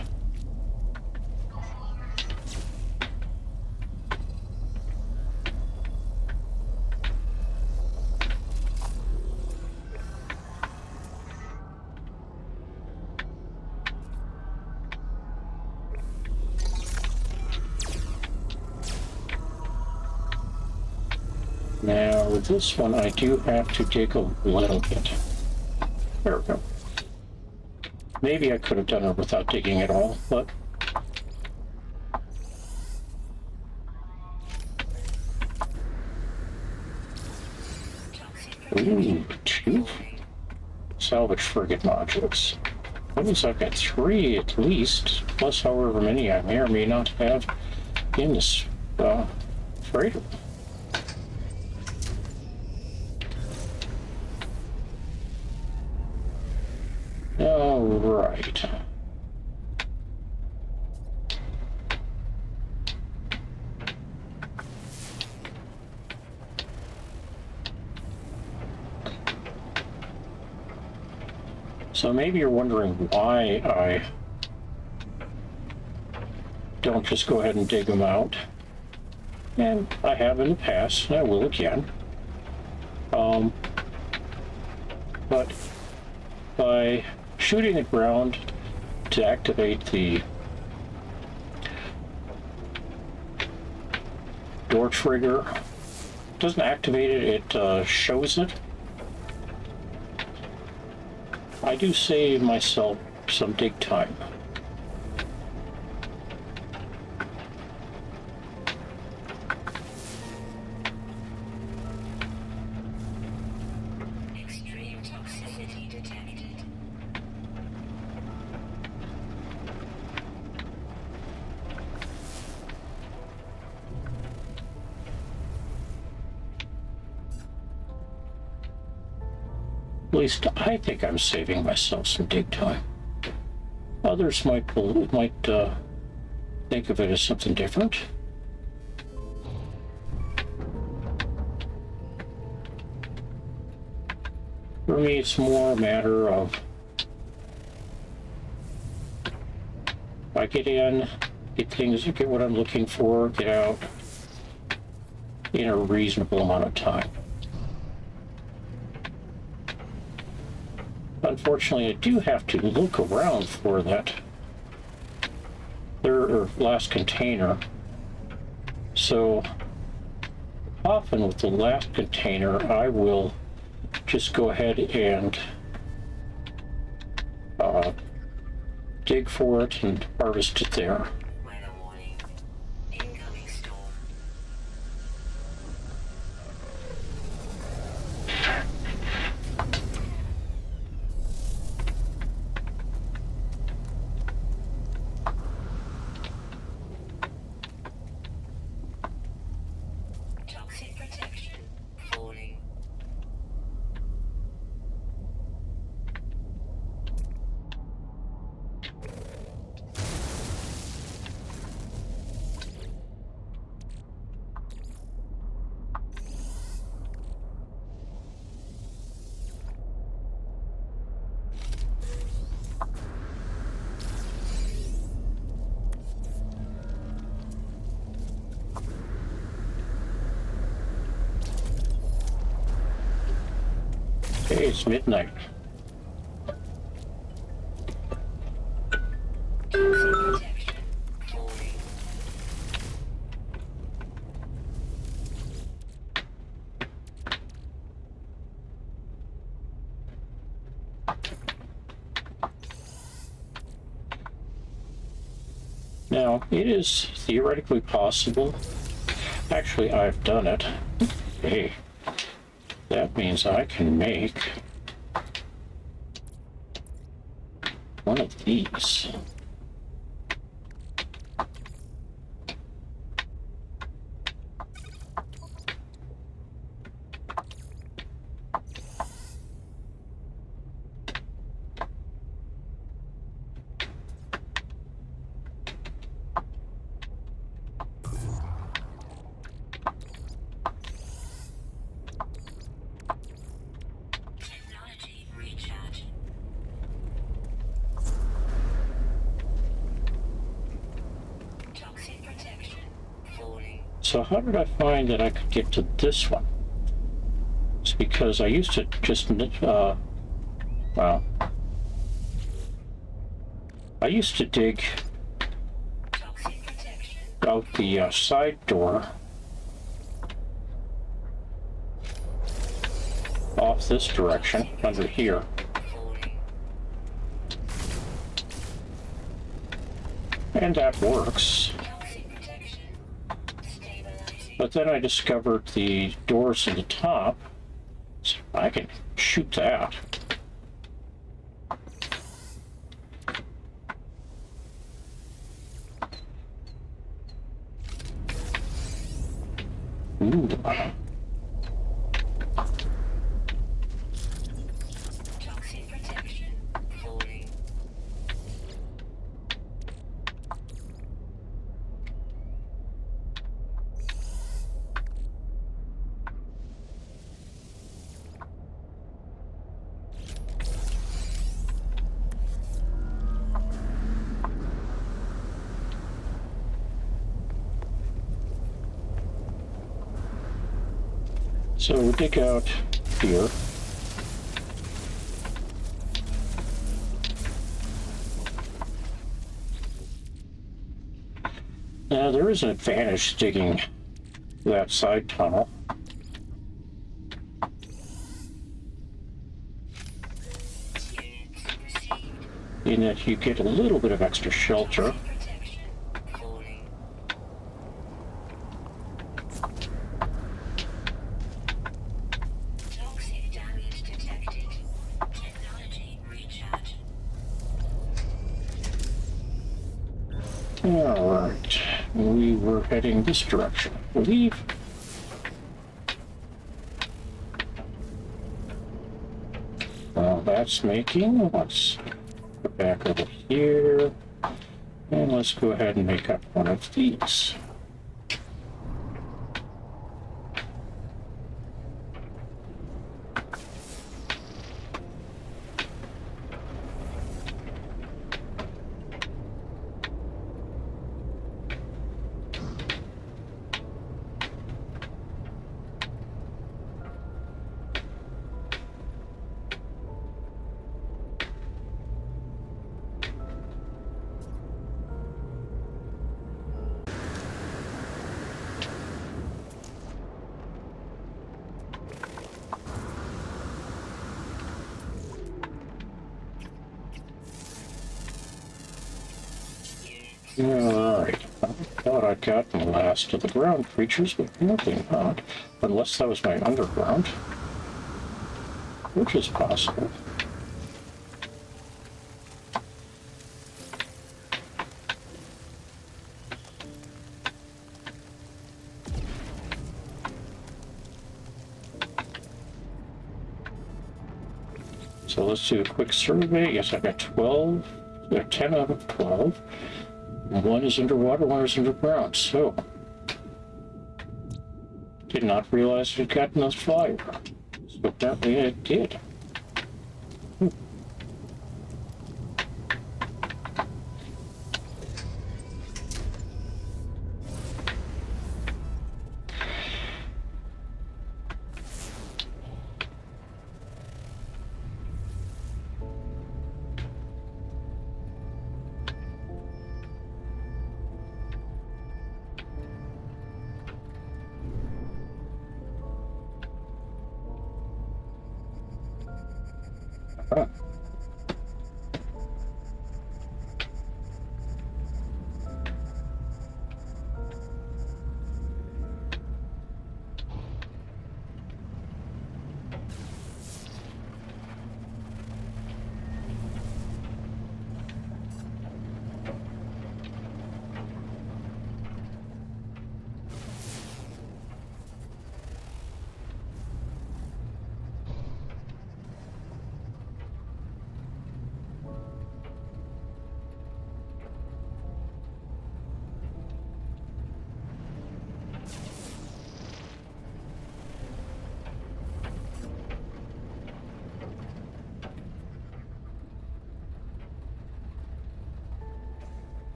Now, with this one, I do have to dig a little bit. There we go. Maybe I could have done it without digging at all, but Toxic ooh, protection. two Falling. salvage frigate modules. That means I've got 3 at least, plus however many I may or may not have in this freighter. All right. So maybe you're wondering why I don't just go ahead and dig them out. And I have in the past, and I will again. But by shooting it ground to activate the door trigger, it doesn't activate it, it shows it. I do save myself some dig time. Extreme toxicity detected. At least I think I'm saving myself some dig time. Others might think of it as something different. For me, it's more a matter of I get in, get things, get what I'm looking for, get out in a reasonable amount of time. Unfortunately, I do have to look around for that third or last container. So often with the last container, I will just go ahead and dig for it and harvest it there. Weather warning. Incoming storm. Toxic protection. Falling. Okay, it's midnight. Toxic protection. Falling. Now, it is theoretically possible Actually, I've done it. Okay. That means I can make one of these. Technology recharge. Toxic protection falling. So how did I find that I could get to this one? It's because I used to just, well, I used to dig Toxic protection out the side door off this direction, under here. falling. And that works. Toxic protection stabilizing. But then I discovered the doors at the top, so I can shoot that. Ooh. Toxic protection falling. So we dig out here. Now there is an advantage digging that side tunnel. Units received. In that you get a little bit of extra shelter. Toxic protection falling. Toxic damage detected. Technology recharge. Alright, we were heading this direction, I believe. Well, that's making. Let's go back over here. And let's go ahead and make up one of these. Alright, I thought I'd gotten the last of the ground creatures, but nothing not. Unless that was my underground. Which is possible. So let's do a quick survey. Yes, I got 12, 10 out of 12. One is underwater, one is underground. So, did not realize it had gotten us fire. So apparently it did. Huh.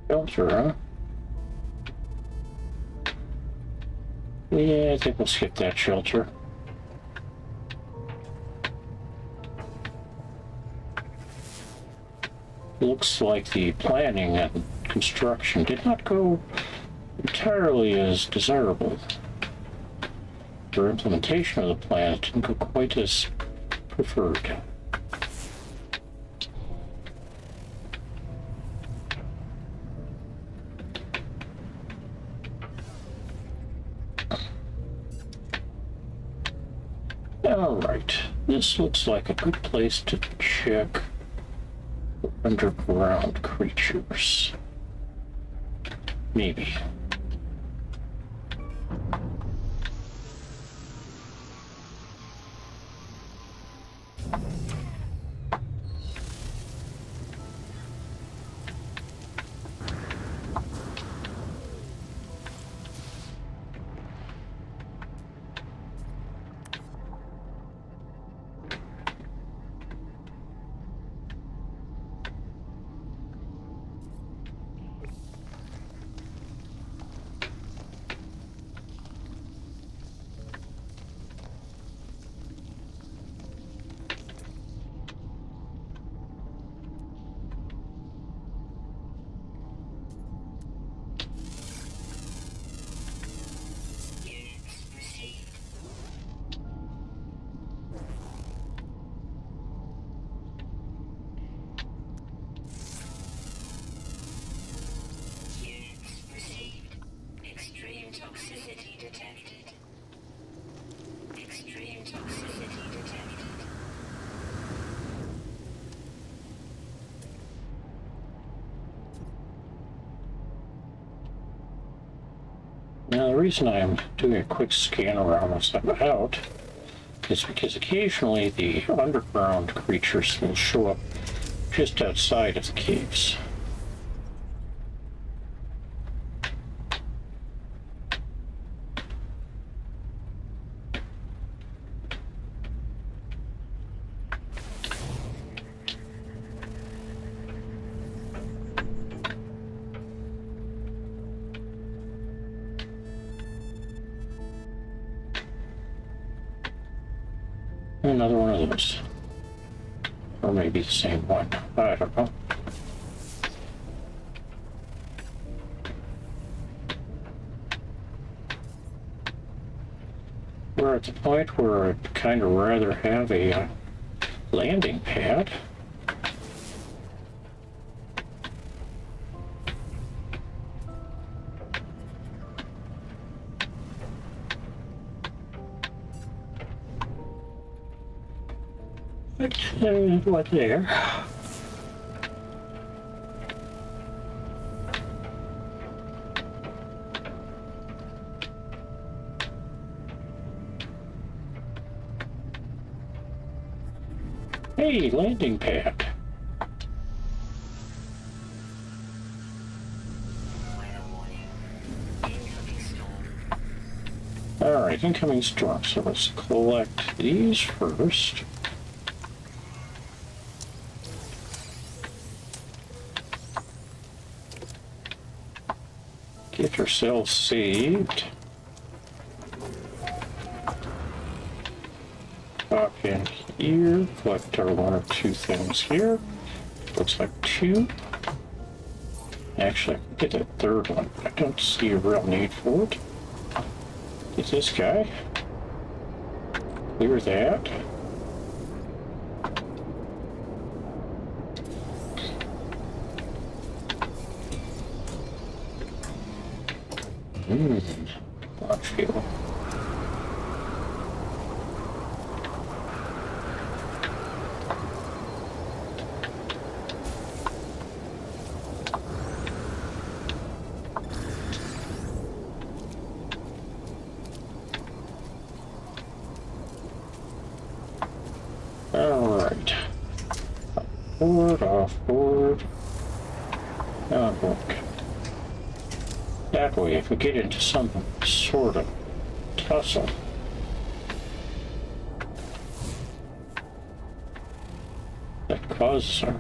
Shelter, huh? Yeah, I think we'll skip that shelter. Looks like the planning and construction did not go entirely as desirable. Their implementation of the plan didn't go quite as preferred. All right, this looks like a good place to check for underground creatures. Maybe. Units received. Units received. Extreme toxicity detected. Extreme toxicity detected. Now, the reason I'm doing a quick scan around once I'm out is because occasionally the underground creatures will show up just outside of the caves. Another one of those. Or maybe the same one. I don't know. We're at the point where I'd kind of rather have a landing pad. What there? Hey, landing pad. Weather warning. Incoming storm. Alright, incoming storm. So let's collect these first. Get yourselves saved. Pop in here, collect our one or two things here. Looks like two. Actually, I can get that third one, but I don't see a real need for it. Get this guy. Clear that. Launch fuel. Alright. Board, off board. On board. That way, if we get into some sort of tussle, that causes our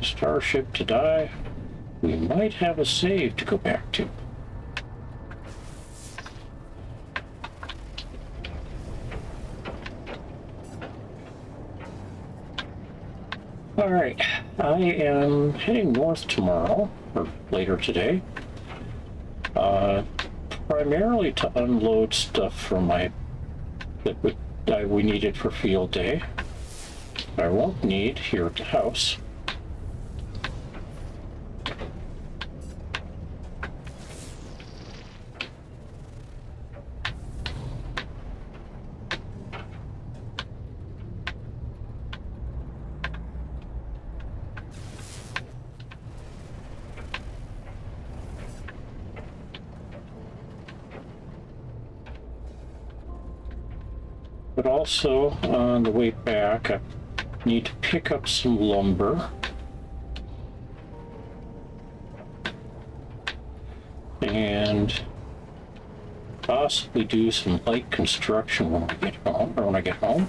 starship to die, we might have a save to go back to. All right, I am heading north tomorrow, or later today, primarily to unload stuff from that we needed for field day. I won't need here at the house. But also, on the way back, I need to pick up some lumber. And possibly do some light construction when we get home, or when I get home.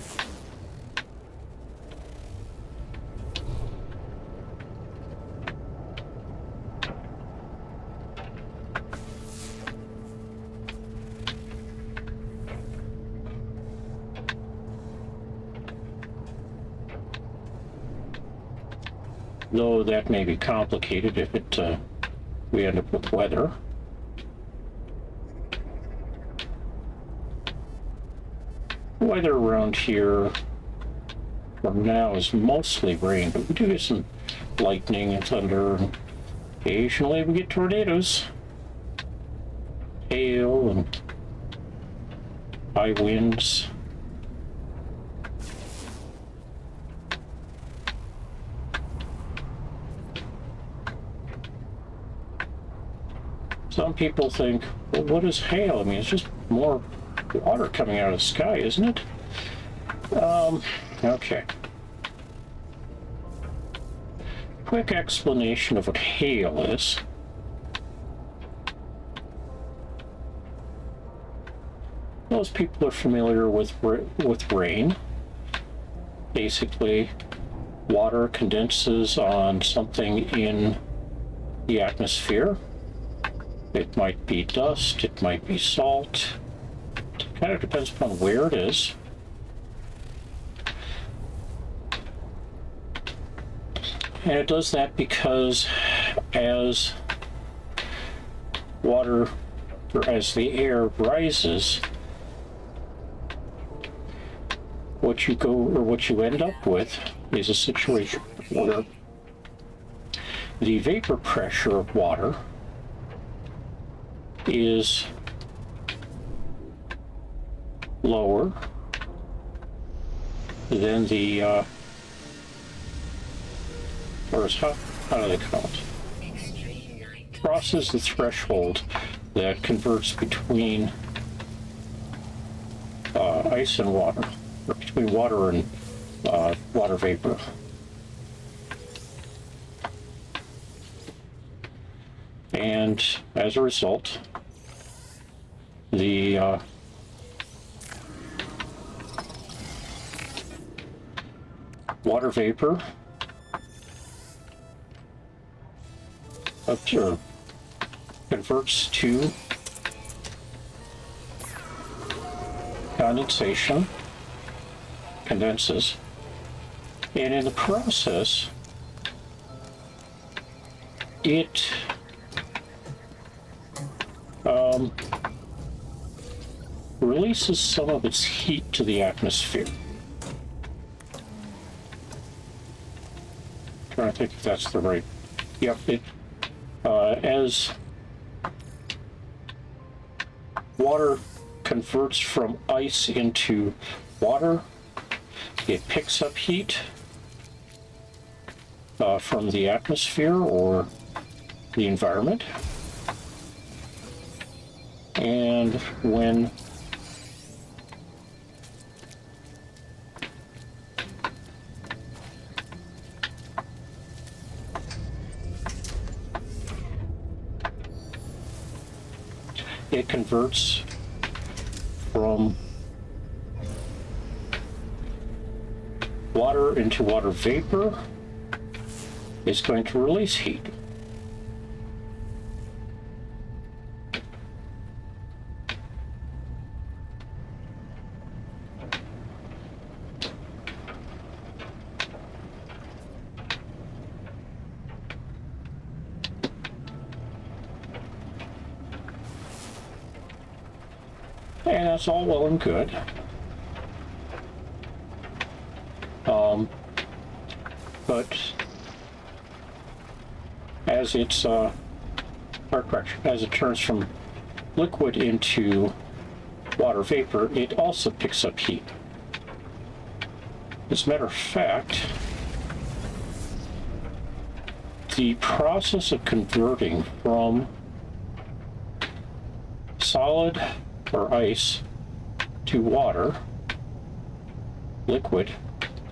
Though that may be complicated if we end up with weather. Weather around here for now is mostly rain, but we do get some lightning and thunder, and occasionally we get tornadoes, hail, and high winds. Some people think, well, what is hail? I mean, it's just more water coming out of the sky, isn't it? Okay. Quick explanation of what hail is. Most people are familiar with rain. Basically, water condenses on something in the atmosphere. It might be dust, it might be salt. It kind of depends upon where it is. And it does that because as water, or as the air rises, what you end up with is a situation where the vapor pressure of water is lower than the how do they call it? Crosses the threshold that converts between ice and water, or between water and water vapor. And as a result, the water vapor converts to condensation, condenses, and in the process, it releases some of its heat to the atmosphere. I'm trying to think if that's the right. Yep, as water converts from ice into water, it picks up heat from the atmosphere or the environment. And when it converts from water into water vapor, it's going to release heat. And that's all well and good. But as it's, or correction, as it turns from liquid into water vapor, it also picks up heat. As a matter of fact, the process of converting from solid or ice to water, liquid,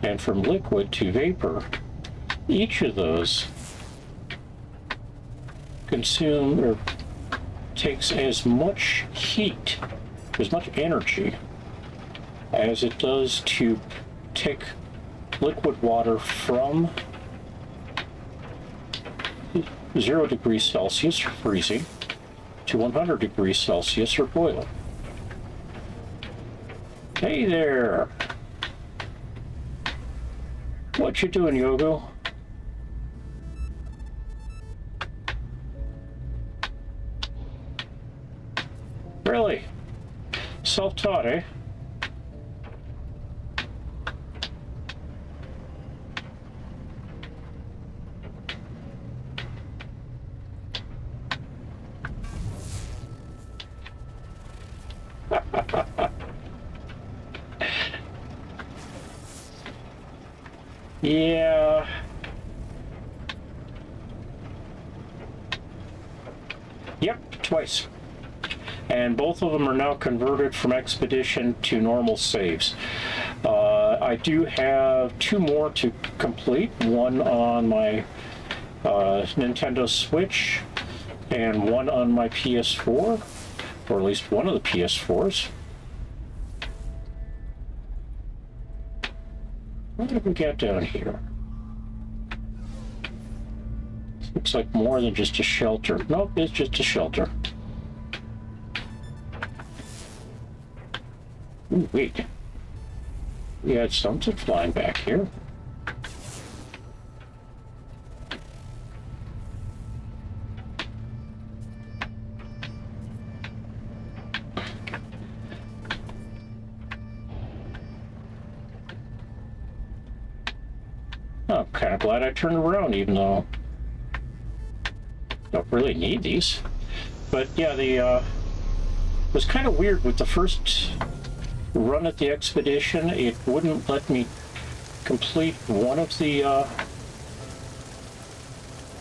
and from liquid to vapor, each of those consume or takes as much heat, as much energy as it does to take liquid water from 0 degrees Celsius, freezing, to 100 degrees Celsius, or boiling. Hey there! What you doing, Yogo? Really? Self-taught, eh? Yeah. Yep, twice. And both of them are now converted from Expedition to normal saves. I do have 2 more to complete, one on my Nintendo Switch and one on my PS4, or at least one of the PS4s. What did we get down here? Looks like more than just a shelter. Nope, it's just a shelter. Ooh, wait. We had something flying back here. I'm kind of glad I turned around, even though I don't really need these. But yeah, it was kind of weird with the first run at the expedition. It wouldn't let me complete one of the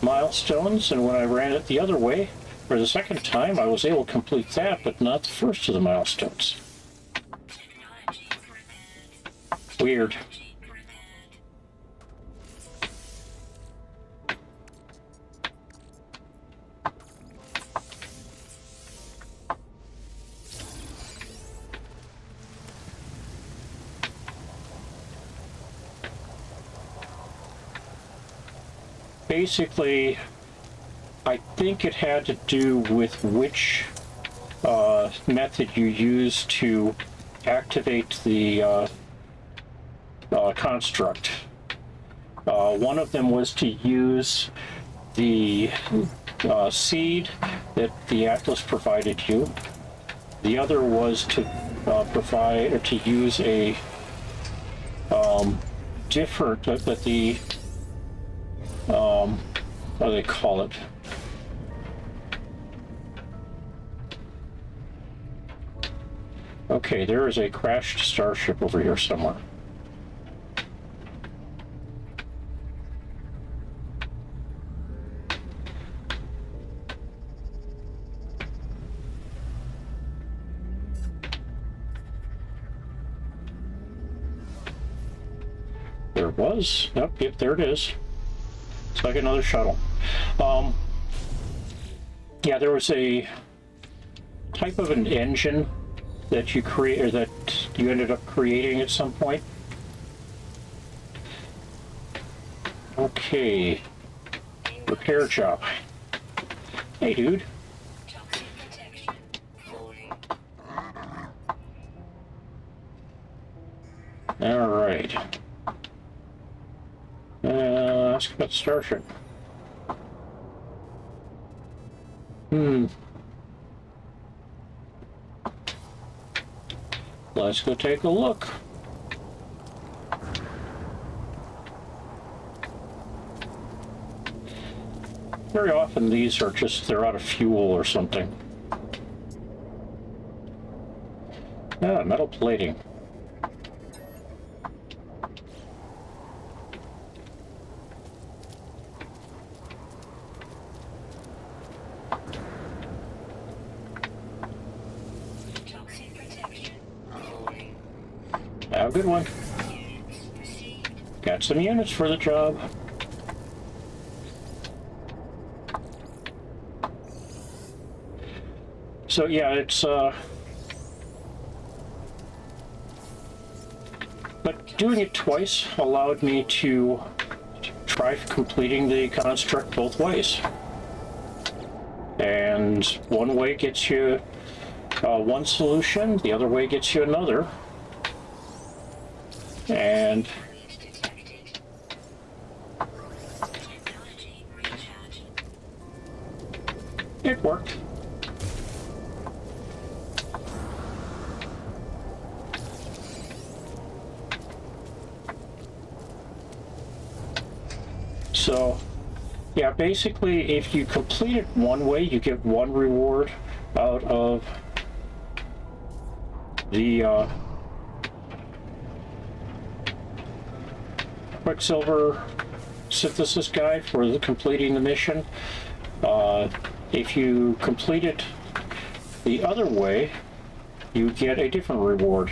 milestones, and when I ran it the other way, for the second time, I was able to complete that, but not the first of the milestones. Weird. Basically, I think it had to do with which method you use to activate the construct. One of them was to use the seed that the Atlas provided you. The other was to provide, or to use a different, but the what do they call it? Okay, there is a crashed starship over here somewhere. There was. Yep, there it is. It's like another shuttle. Yeah, there was a type of an engine that you create, or that you ended up creating at some point. Okay. Repair job. Hey, dude. Toxic detection. Falling. All right. Let's go to Starship. Let's go take a look. Very often these are just, they're out of fuel or something. Ah, metal plating. Toxic protection. Falling. Have a good one. Units received. Got some units for the job. So yeah, it's but doing it twice allowed me to try completing the construct both ways. And one way gets you one solution, the other way gets you another. And Breach detected. Technology recharge. it worked. So, yeah, basically, if you complete it one way, you get one reward out of the Quicksilver synthesis guy for completing the mission. If you complete it the other way, you get a different reward.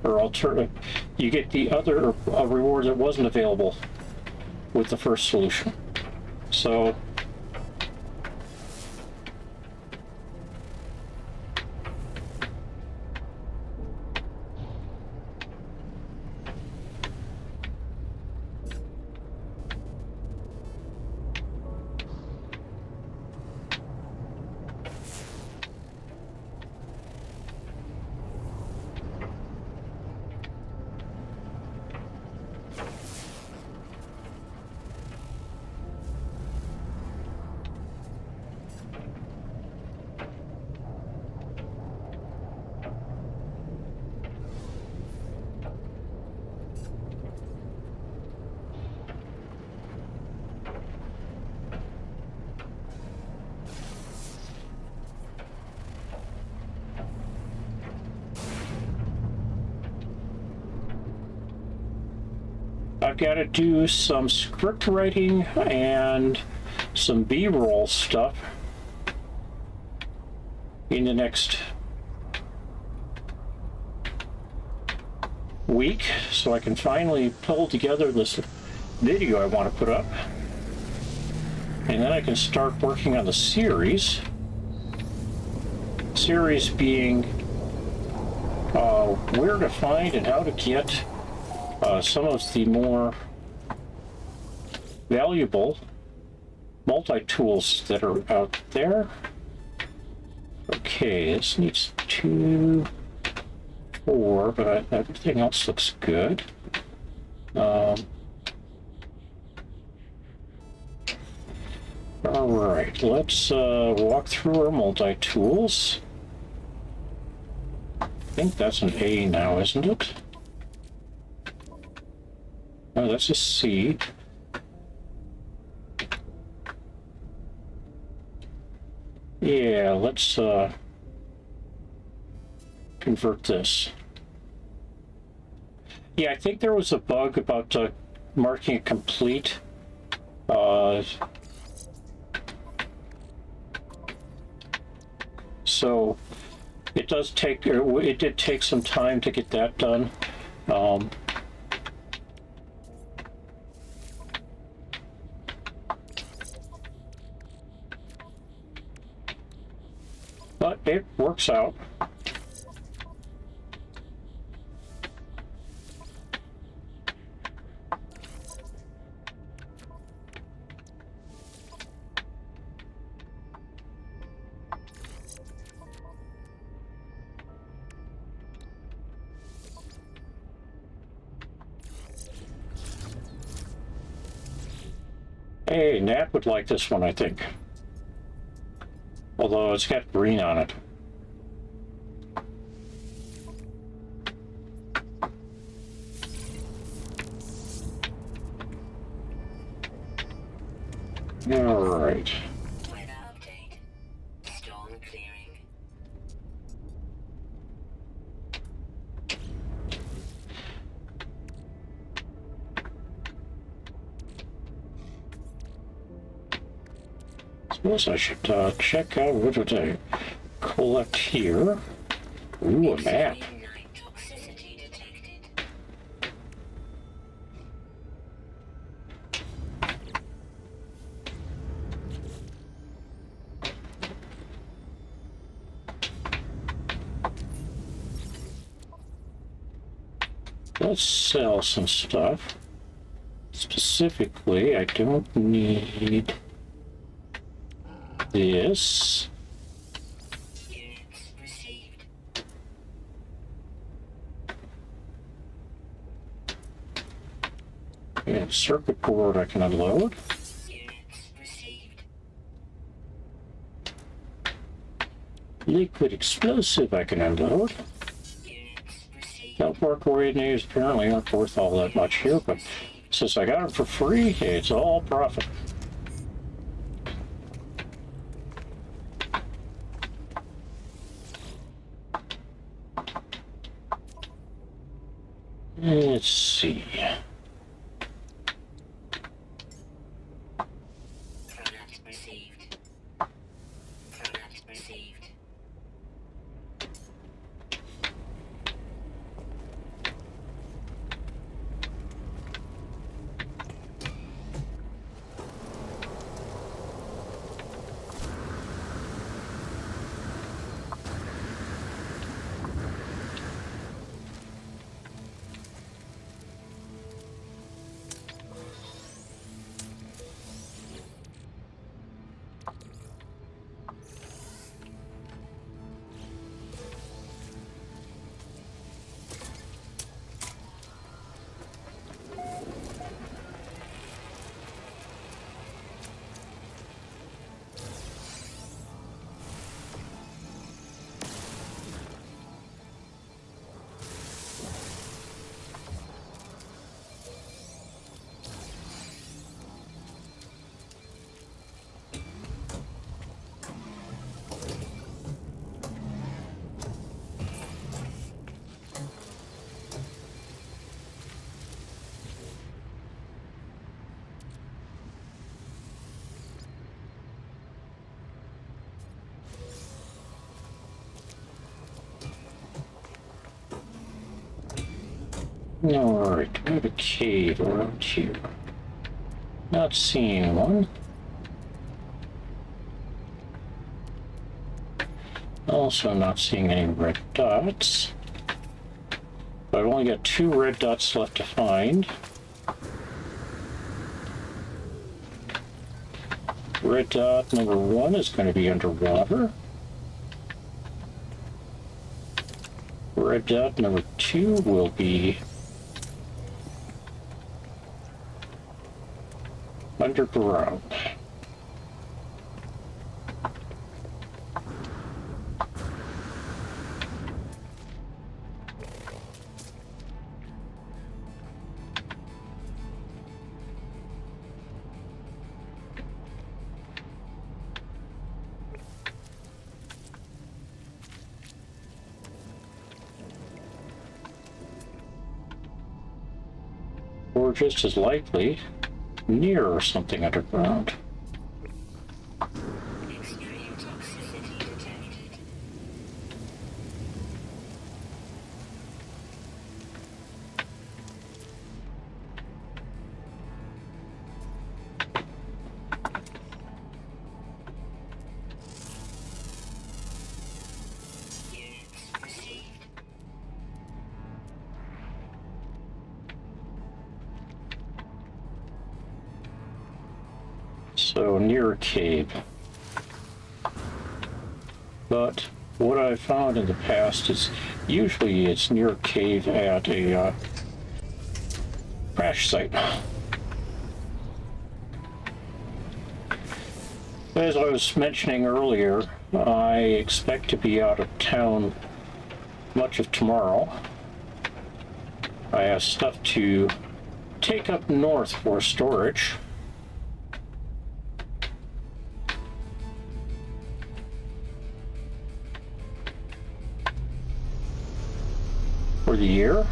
Or alternative, you get the other reward that wasn't available with the first solution. So I've got to do some script writing and some B-roll stuff in the next week, so I can finally pull together this video I want to put up, and then I can start working on the series. Series being where to find and how to get some of the more valuable multi-tools that are out there. Okay, this needs 2, 4, but everything else looks good. All right, let's walk through our multi-tools. I think that's an A now, isn't it? Oh, that's a C. Yeah, let's convert this. Yeah, I think there was a bug about marking it complete. So it does take, it did take some time to get that done. But it works out. Hey, Nat would like this one, I think. Although it's got green on it. Alright. Weather update. Storm clearing. Suppose I should check out what did I collect here. Ooh, a map. Extreme night toxicity detected. Let's sell some stuff. Specifically, I don't need this. Units received. And circuit board I can unload. Units received. Liquid explosive I can unload. Units received. Teleport coordinators apparently aren't worth all that much here, but since I got them for free, it's all profit. Let's see. Product received. Product received. Alright, we have a cave around here. Not seeing one. Also not seeing any red dots. But I've only got 2 red dots left to find. Red dot number 1 is going to be underwater. Red dot number 2 will be underground. Or just as likely, near something underground. Extreme toxicity detected. Units received. So near a cave. But what I've found in the past is usually it's near a cave at a crash site. As I was mentioning earlier, I expect to be out of town much of tomorrow. I have stuff to take up north for storage. for the year.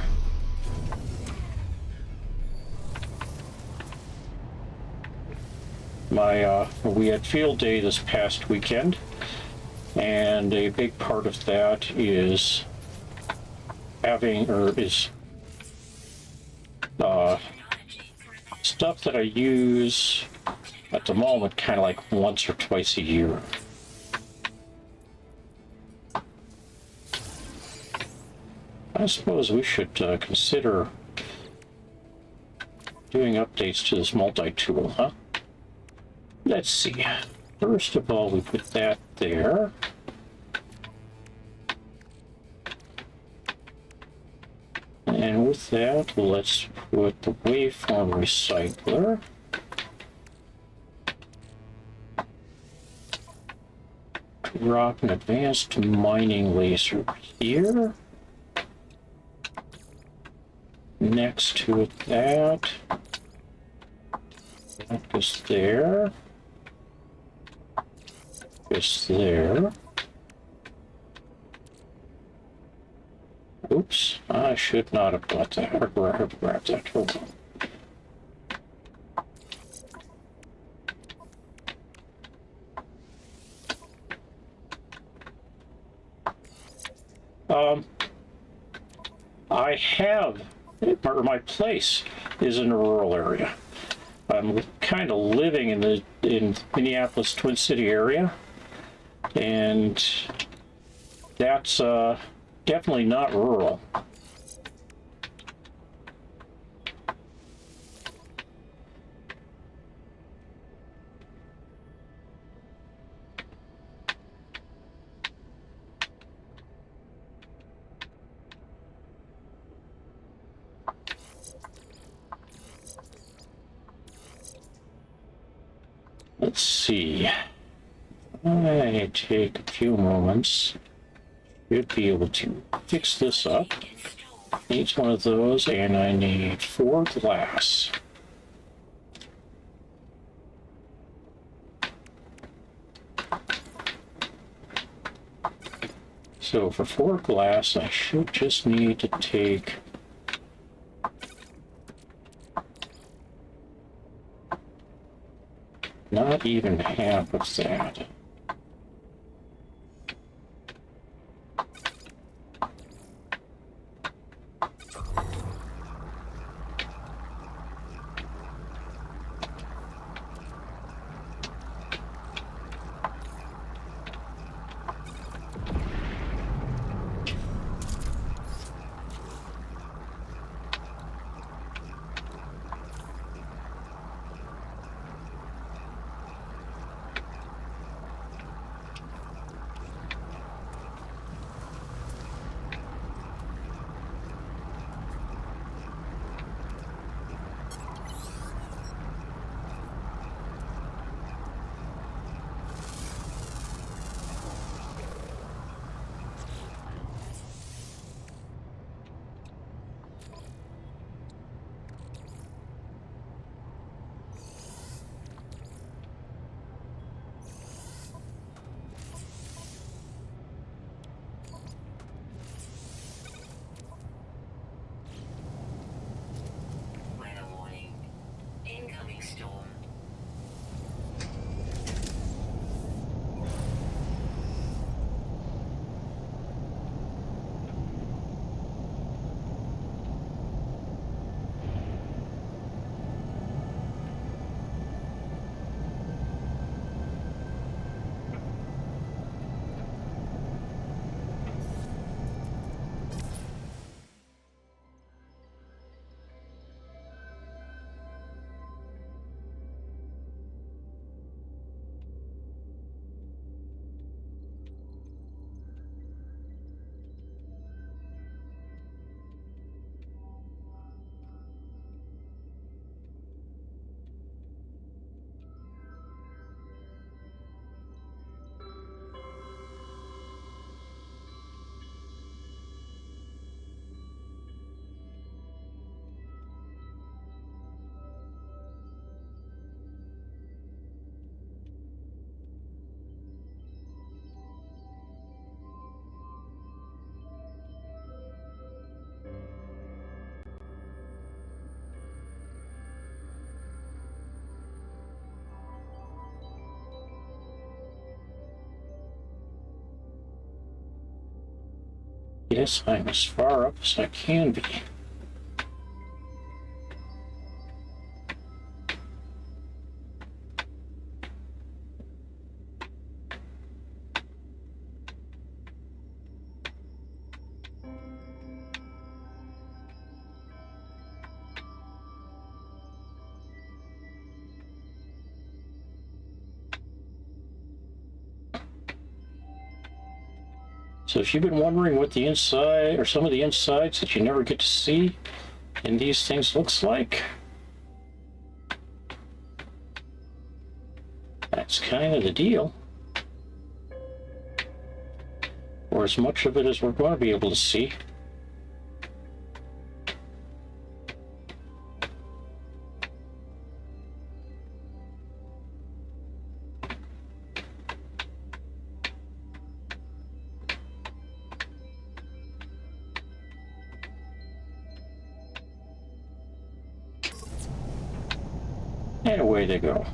We had field day this past weekend, and a big part of that is stuff that I use at the moment kind of like once or twice a year. I suppose we should consider doing updates to this multi-tool, huh? Let's see. First of all, we put that there. And with that, let's put the waveform recycler. Drop an advanced mining laser here. Next to it, that goes there. Goes there. Oops, I should not have bought that or grabbed that. Hold on. I have, or my place is in a rural area. I'm kind of living in Minneapolis Twin City area, and that's definitely not rural. Let's see. I take a few moments. Should be able to fix this up. Needs one of those, and I need 4 glass. So for 4 glass, I should just need to take not even half of that. Yes, I'm as far up as I can be. So if you've been wondering what the inside, or some of the insides that you never get to see in these things looks like, that's kind of the deal. Or as much of it as we're going to be able to see. And away they go.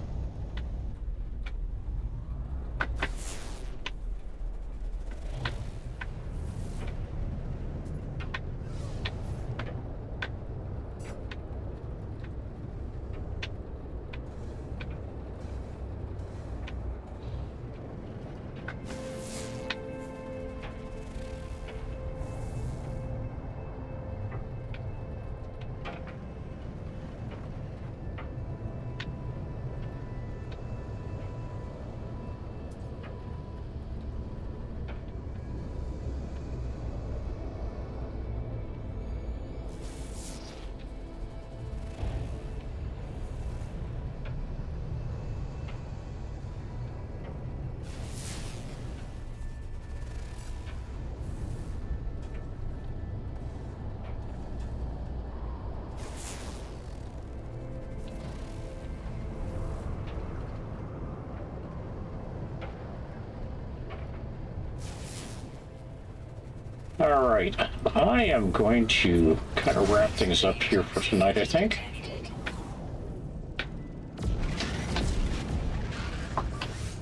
All right, I am going to kind of wrap things up here for tonight, I think.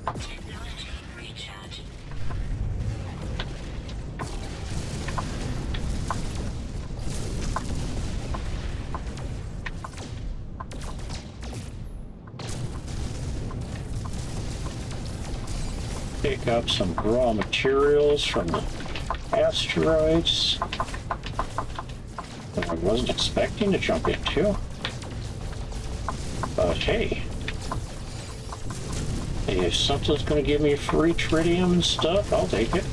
Technology recharge. Pick up some raw materials from the asteroids that I wasn't expecting to jump into. But hey, if something's going to give me free tritium and stuff, I'll take it.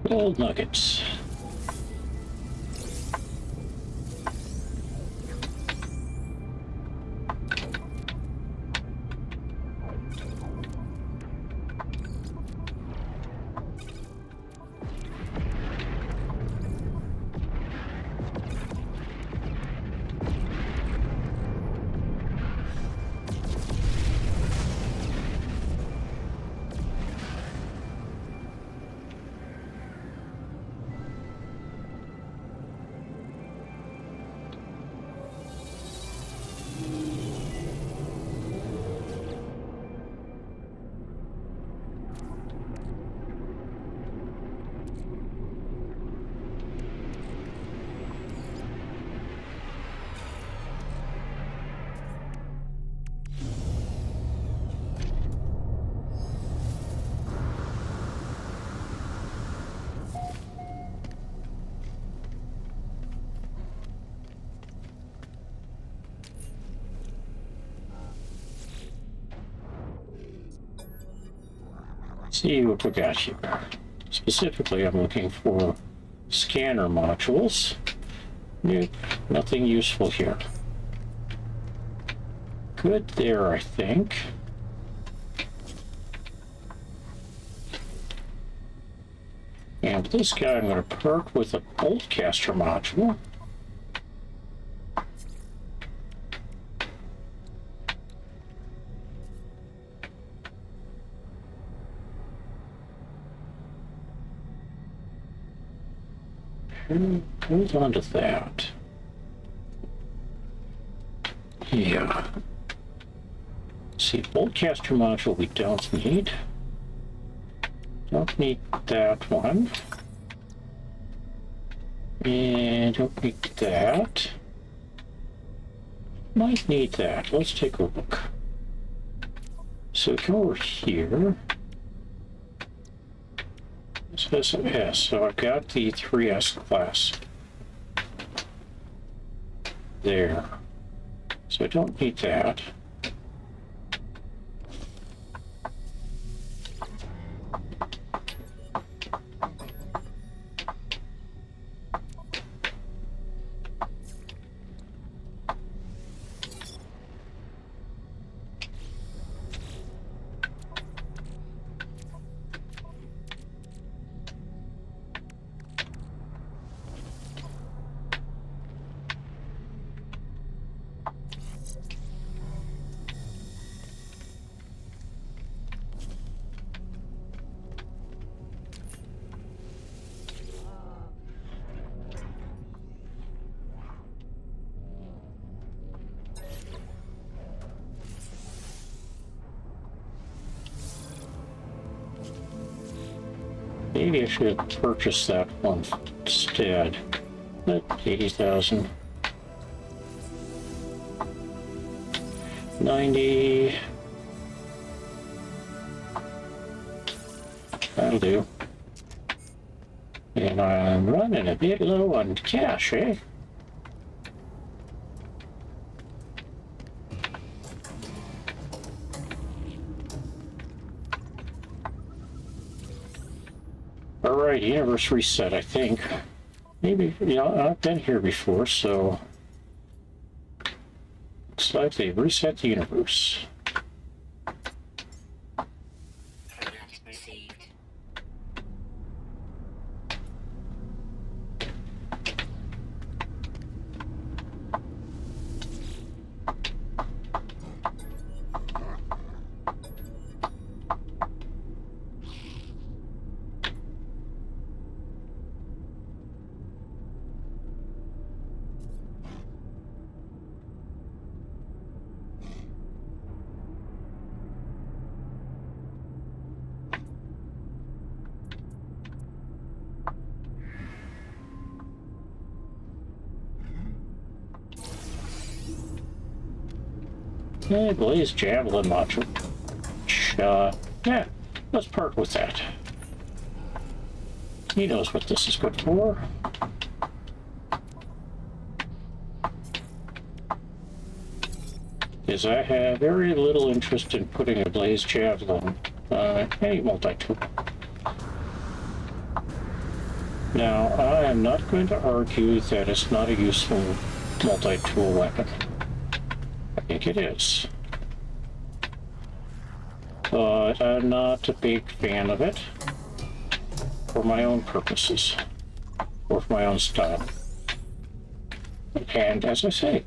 Gold nuggets. See what we got here. Specifically, I'm looking for scanner modules. Nope, nothing useful here. good there, I think. And this guy I'm going to perk with a bolt caster module. Hold on to that. Yeah. See, bolt caster module we don't need. Don't need that one. And don't need that. Might need that. Let's take a look. So come over here. This is an S, so I've got the 3S class. There. So I don't need that. Maybe I should have purchased that one instead. But 80,000. 90. That'll do. And I'm running a bit low on cash, eh? Alright, universe reset, I think. Maybe, yeah, I've been here before, so... Looks like they've reset the universe. Alert received. Hey, Blaze Javelin module. Yeah, let's part with that. He knows what this is good for. Because I have very little interest in putting a Blaze Javelin on any multi-tool. Now, I am not going to argue that it's not a useful multi-tool weapon. I think it is. But I'm not a big fan of it for my own purposes or for my own style. And as I say,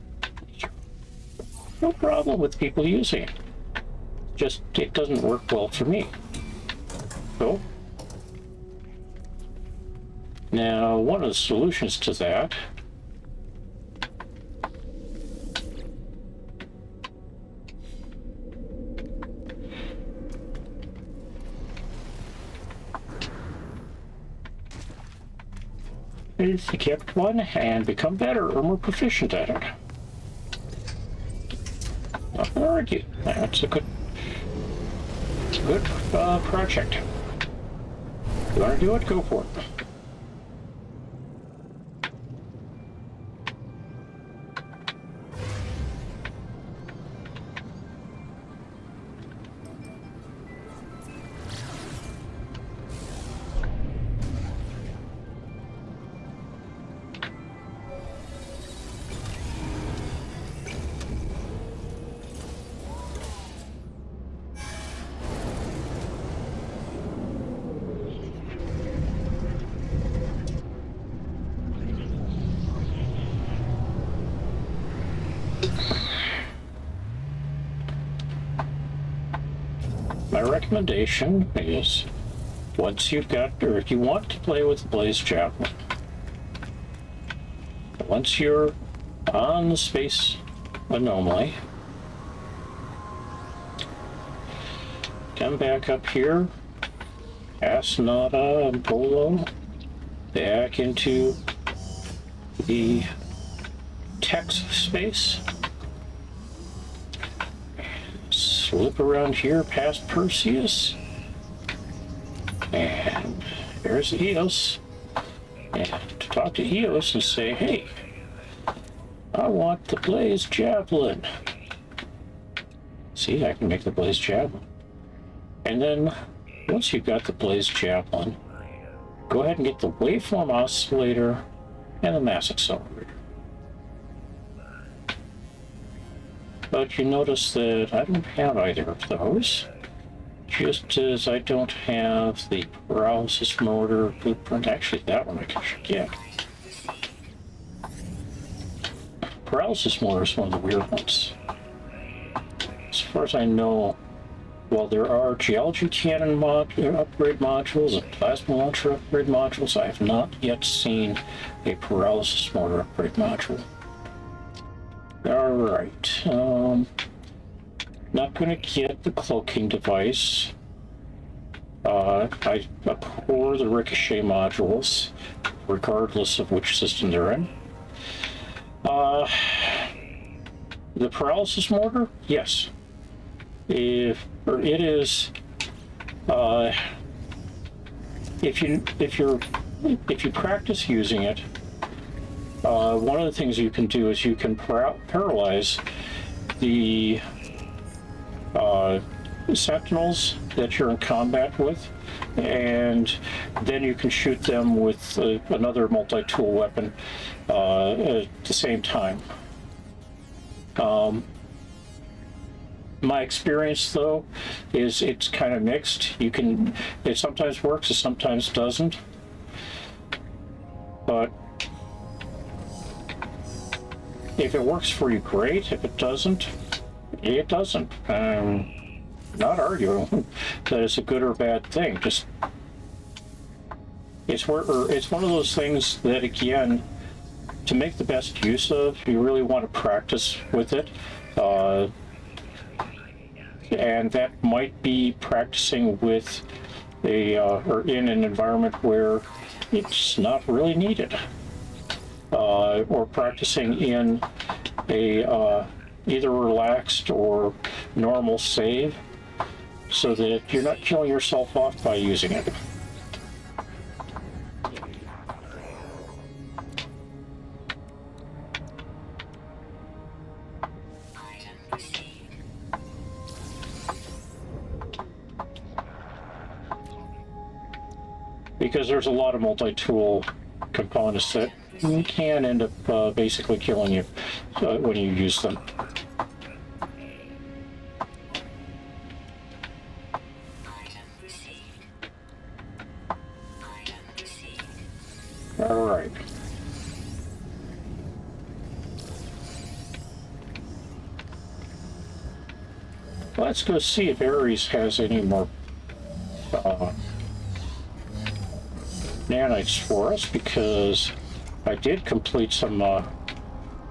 no problem with people using it. Just it doesn't work well for me. So, now one of the solutions to that is to get one and become better or more proficient at it. Not gonna argue. That's a good project. You want to do it? Go for it. My recommendation is, once you've got, or if you want to play with the Blaze Javelin, once you're on the space anomaly, come back up here, past Nada and Polo, back into the text space, slip around here past Perseus, and there's Eos, and to talk to Eos and say, hey, I want the Blaze Javelin. See, I can make the Blaze Javelin. And then, once you've got the Blaze Javelin, go ahead and get the Waveform Oscillator and the Mass Accelerator. But you notice that I don't have either of those, just as I don't have the Paralysis Motor Blueprint. Actually, that one I should get. Paralysis Motor is one of the weird ones. As far as I know, while there are Geology Cannon upgrade modules and Plasma Launcher upgrade modules, I have not yet seen a Paralysis Motor upgrade module. Alright, not going to get the cloaking device. I abhor the ricochet modules, regardless of which system they're in. The Paralysis Mortar, yes. If you practice using it, one of the things you can do is you can paralyze the sentinels that you're in combat with, and then you can shoot them with another multi-tool weapon at the same time. My experience, though, is it's kind of mixed. It sometimes works, it sometimes doesn't. But if it works for you, great. If it doesn't, it doesn't. Not arguing that it's a good or bad thing. Just it's one of those things that, again, to make the best use of, you really want to practice with it. And that might be practicing with or in an environment where it's not really needed, or practicing in a either relaxed or normal save, so that you're not killing yourself off by using it. Because there's a lot of multi-tool components that can end up basically killing you when you use them. All right. Let's go see if Ares has any more nanites for us, because I did complete some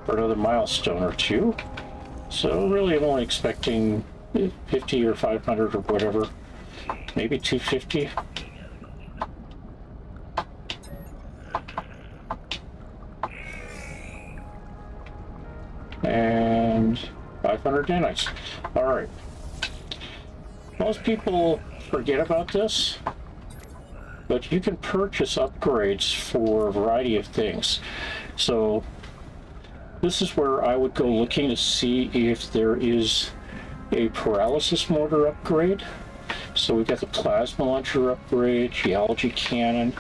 for another milestone or two. So really, I'm only expecting 50 or 500 or whatever, maybe 250. And 500 nanites. All right. Most people forget about this, but you can purchase upgrades for a variety of things. So this is where I would go looking to see if there is a Paralysis Mortar upgrade. So we've got the Plasma Launcher upgrade, Geology Cannon,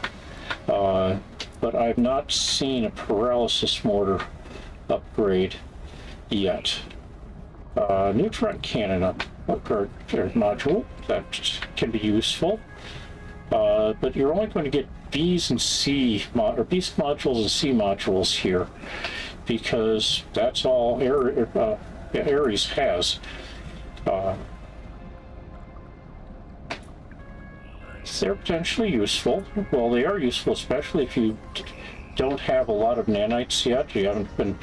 but I've not seen a Paralysis Mortar upgrade yet. Neutron Cannon upgrade module, that can be useful. But you're only going to get Bs and C, or Beast modules and C modules here. because that's all Ares has. They're potentially useful. Well, they are useful, especially if you don't have a lot of nanites yet. You haven't been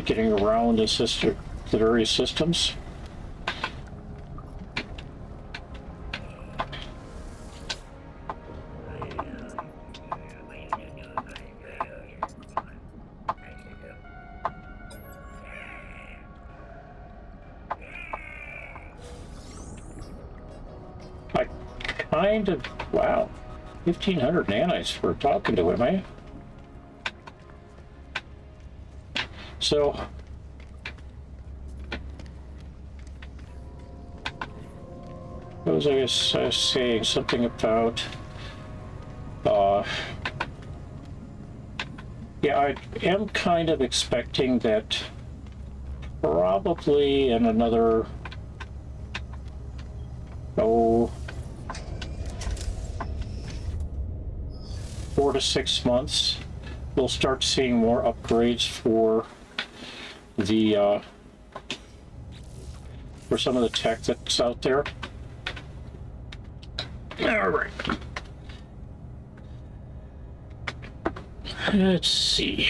getting around the various systems. Kind of, wow, 1,500 nanites for talking to him, eh? So, what was I saying? Something about, yeah, I am kind of expecting that probably in another, 4 to 6 months, we'll start seeing more upgrades for the for some of the tech that's out there. All right. Let's see.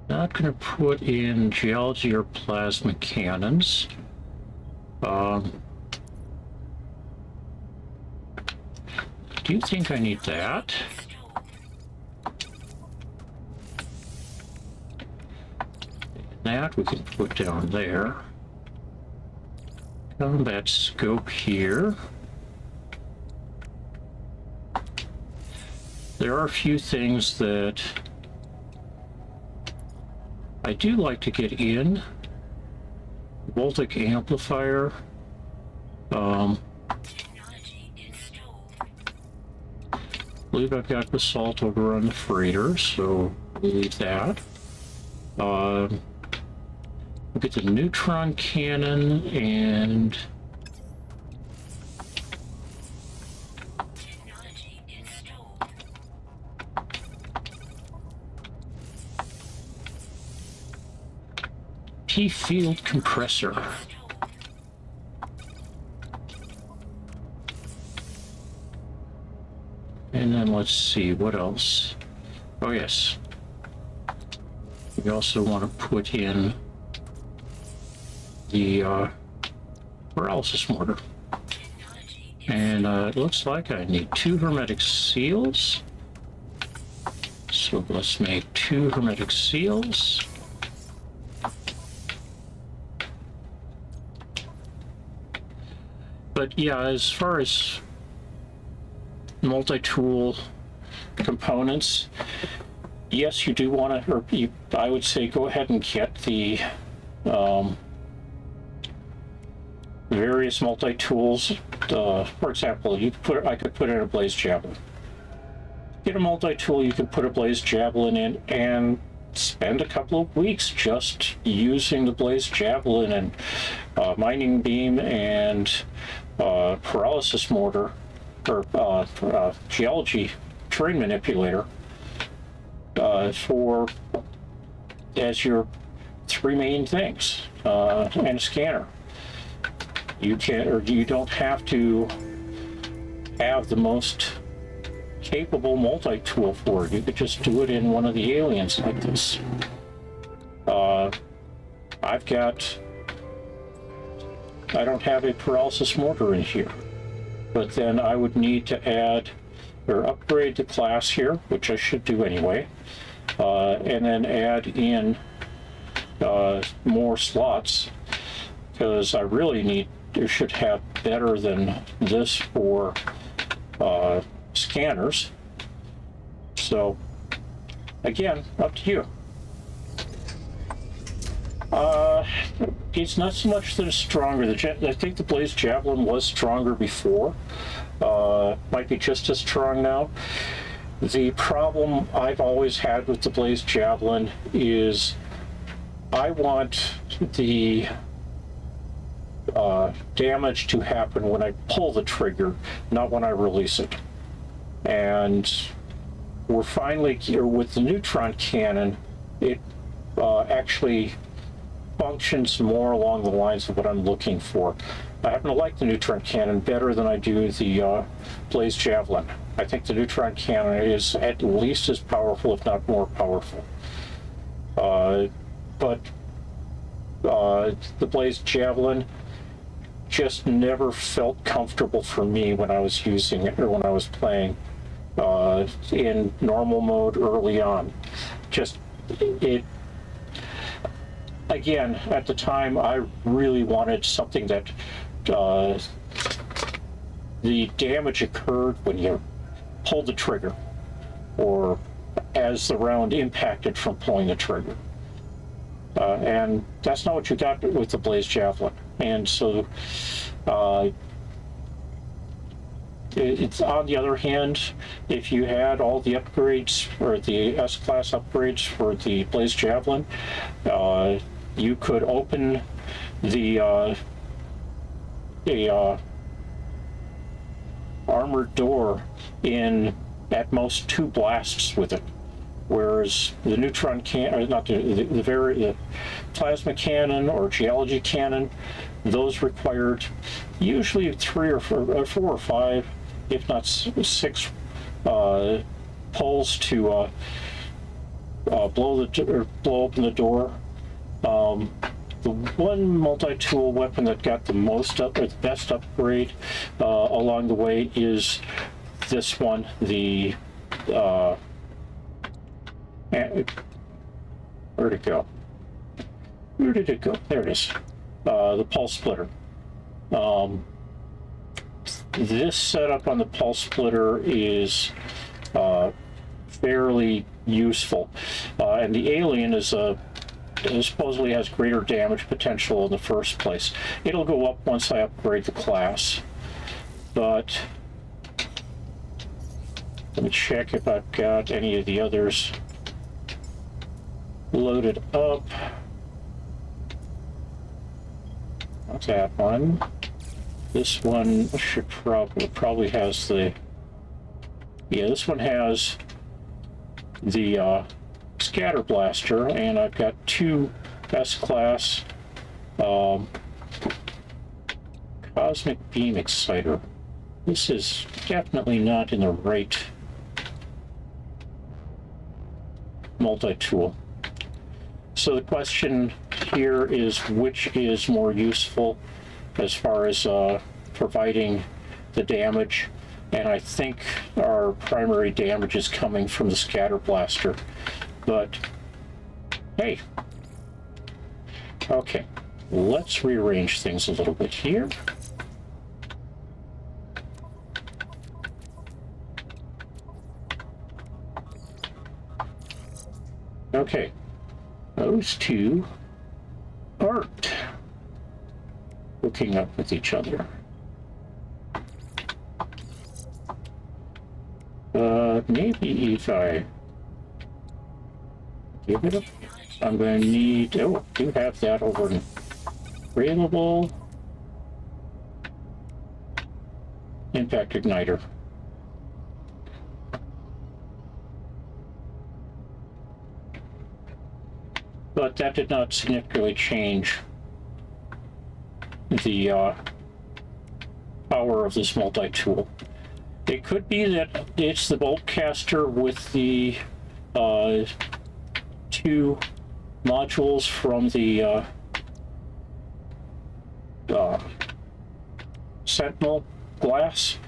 Not going to put in geology or plasma cannons. Do you think I need that? That we can put down there. Combat scope here. There are a few things that I do like to get in. Voltic amplifier. I believe I've got basalt over on the freighter, so leave that. Look at the neutron cannon and P-field compressor. And then let's see, what else? Oh yes. We also want to put in the paralysis mortar. And it looks like I need 2 hermetic seals. So let's make 2 hermetic seals. But yeah, as far as multi-tool components, yes, you do want to, or I would say go ahead and get the various multi-tools. For example, I could put in a blaze javelin. Get a multi-tool, you can put a blaze javelin in and spend a couple of weeks just using the blaze javelin and mining beam and paralysis mortar, or geology terrain manipulator for as your 3 main things, and a scanner. You can, or you don't have to have the most capable multi-tool for it. You could just do it in one of the aliens like this. I don't have a paralysis mortar in here, but then I would need to add or upgrade the class here, which I should do anyway, and then add in more slots, because I really should have better than this for scanners. So, again, up to you. It's not so much that it's stronger. I think the Blaze Javelin was stronger before. Might be just as strong now. The problem I've always had with the Blaze Javelin is I want the damage to happen when I pull the trigger, not when I release it. And we're finally here with the neutron cannon. It actually functions more along the lines of what I'm looking for. I happen to like the neutron cannon better than I do the Blaze Javelin. I think the neutron cannon is at least as powerful, if not more powerful. But the Blaze Javelin just never felt comfortable for me when I was using it or when I was playing in normal mode early on. Just it. Again, at the time, I really wanted something that the damage occurred when you pulled the trigger, or as the round impacted from pulling the trigger. And that's not what you got with the Blaze Javelin. And so, it's on the other hand, if you had all the upgrades, or the S-Class upgrades for the Blaze Javelin, you could open the armored door in at most 2 blasts with it, whereas the neutron cannon, or not the plasma cannon or geology cannon, those required usually 3 or 4 or 5, if not 6 pulls to blow open the door. The one multi-tool weapon that got the best upgrade along the way is this one, the where'd it go? Where did it go? There it is. The pulse splitter. This setup on the pulse splitter is fairly useful, and the alien is supposedly has greater damage potential in the first place. It'll go up once I upgrade the class, but let me check if I've got any of the others loaded up. Not that one. This one should probably has the, yeah, this one has the scatter blaster, and I've got 2 S-Class cosmic beam exciter. This is definitely not in the right multi-tool. So the question here is, which is more useful as far as providing the damage? And I think our primary damage is coming from the scatter blaster. But hey, okay, let's rearrange things a little bit here. Okay, those two aren't hooking up with each other. Maybe if I give it a, I'm going to need, oh, I do have that over in available impact igniter. But that did not significantly change the power of this multi-tool. It could be that it's the bolt caster with the 2 modules from the Sentinel glass,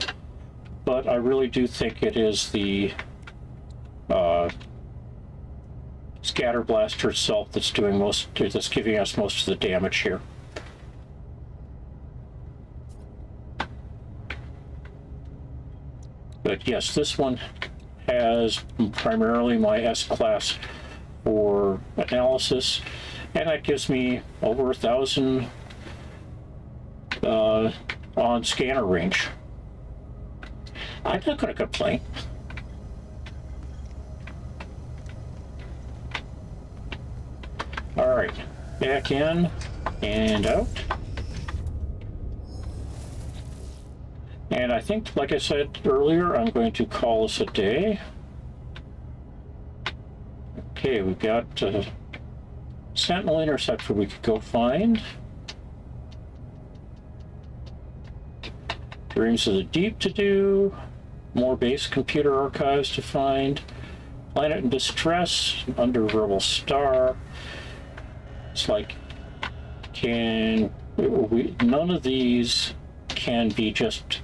but I really do think it is the scatter blaster itself that's giving us most of the damage here. But yes, this one has primarily my S-class for analysis, and that gives me over 1,000 on scanner range. I'm not going to complain. All right, back in and out. And I think, like I said earlier, I'm going to call this a day. Okay, we've got Sentinel Interceptor we could go find. Dreams of the Deep to do. More base computer archives to find. Planet in Distress, under Rebel Star. It's like, none of these can be just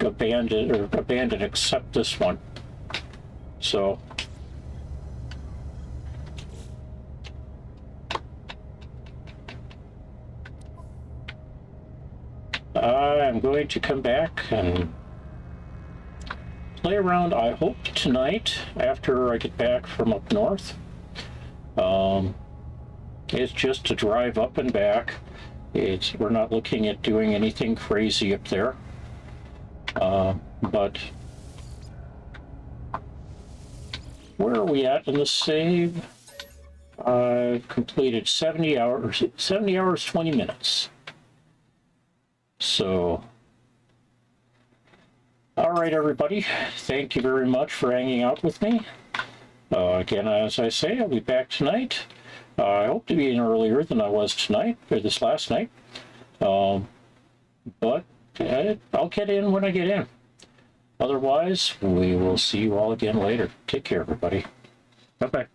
abandoned except this one. So I'm going to come back and play around, I hope, tonight after I get back from up north. It's just to drive up and back. We're not looking at doing anything crazy up there. But where are we at in the save? I've completed 70 hours, 20 minutes. So, all right, everybody. Thank you very much for hanging out with me. Again, as I say, I'll be back tonight. I hope to be in earlier than I was tonight, or this last night. But I'll get in when I get in. Otherwise, we will see you all again later. Take care, everybody. Bye-bye.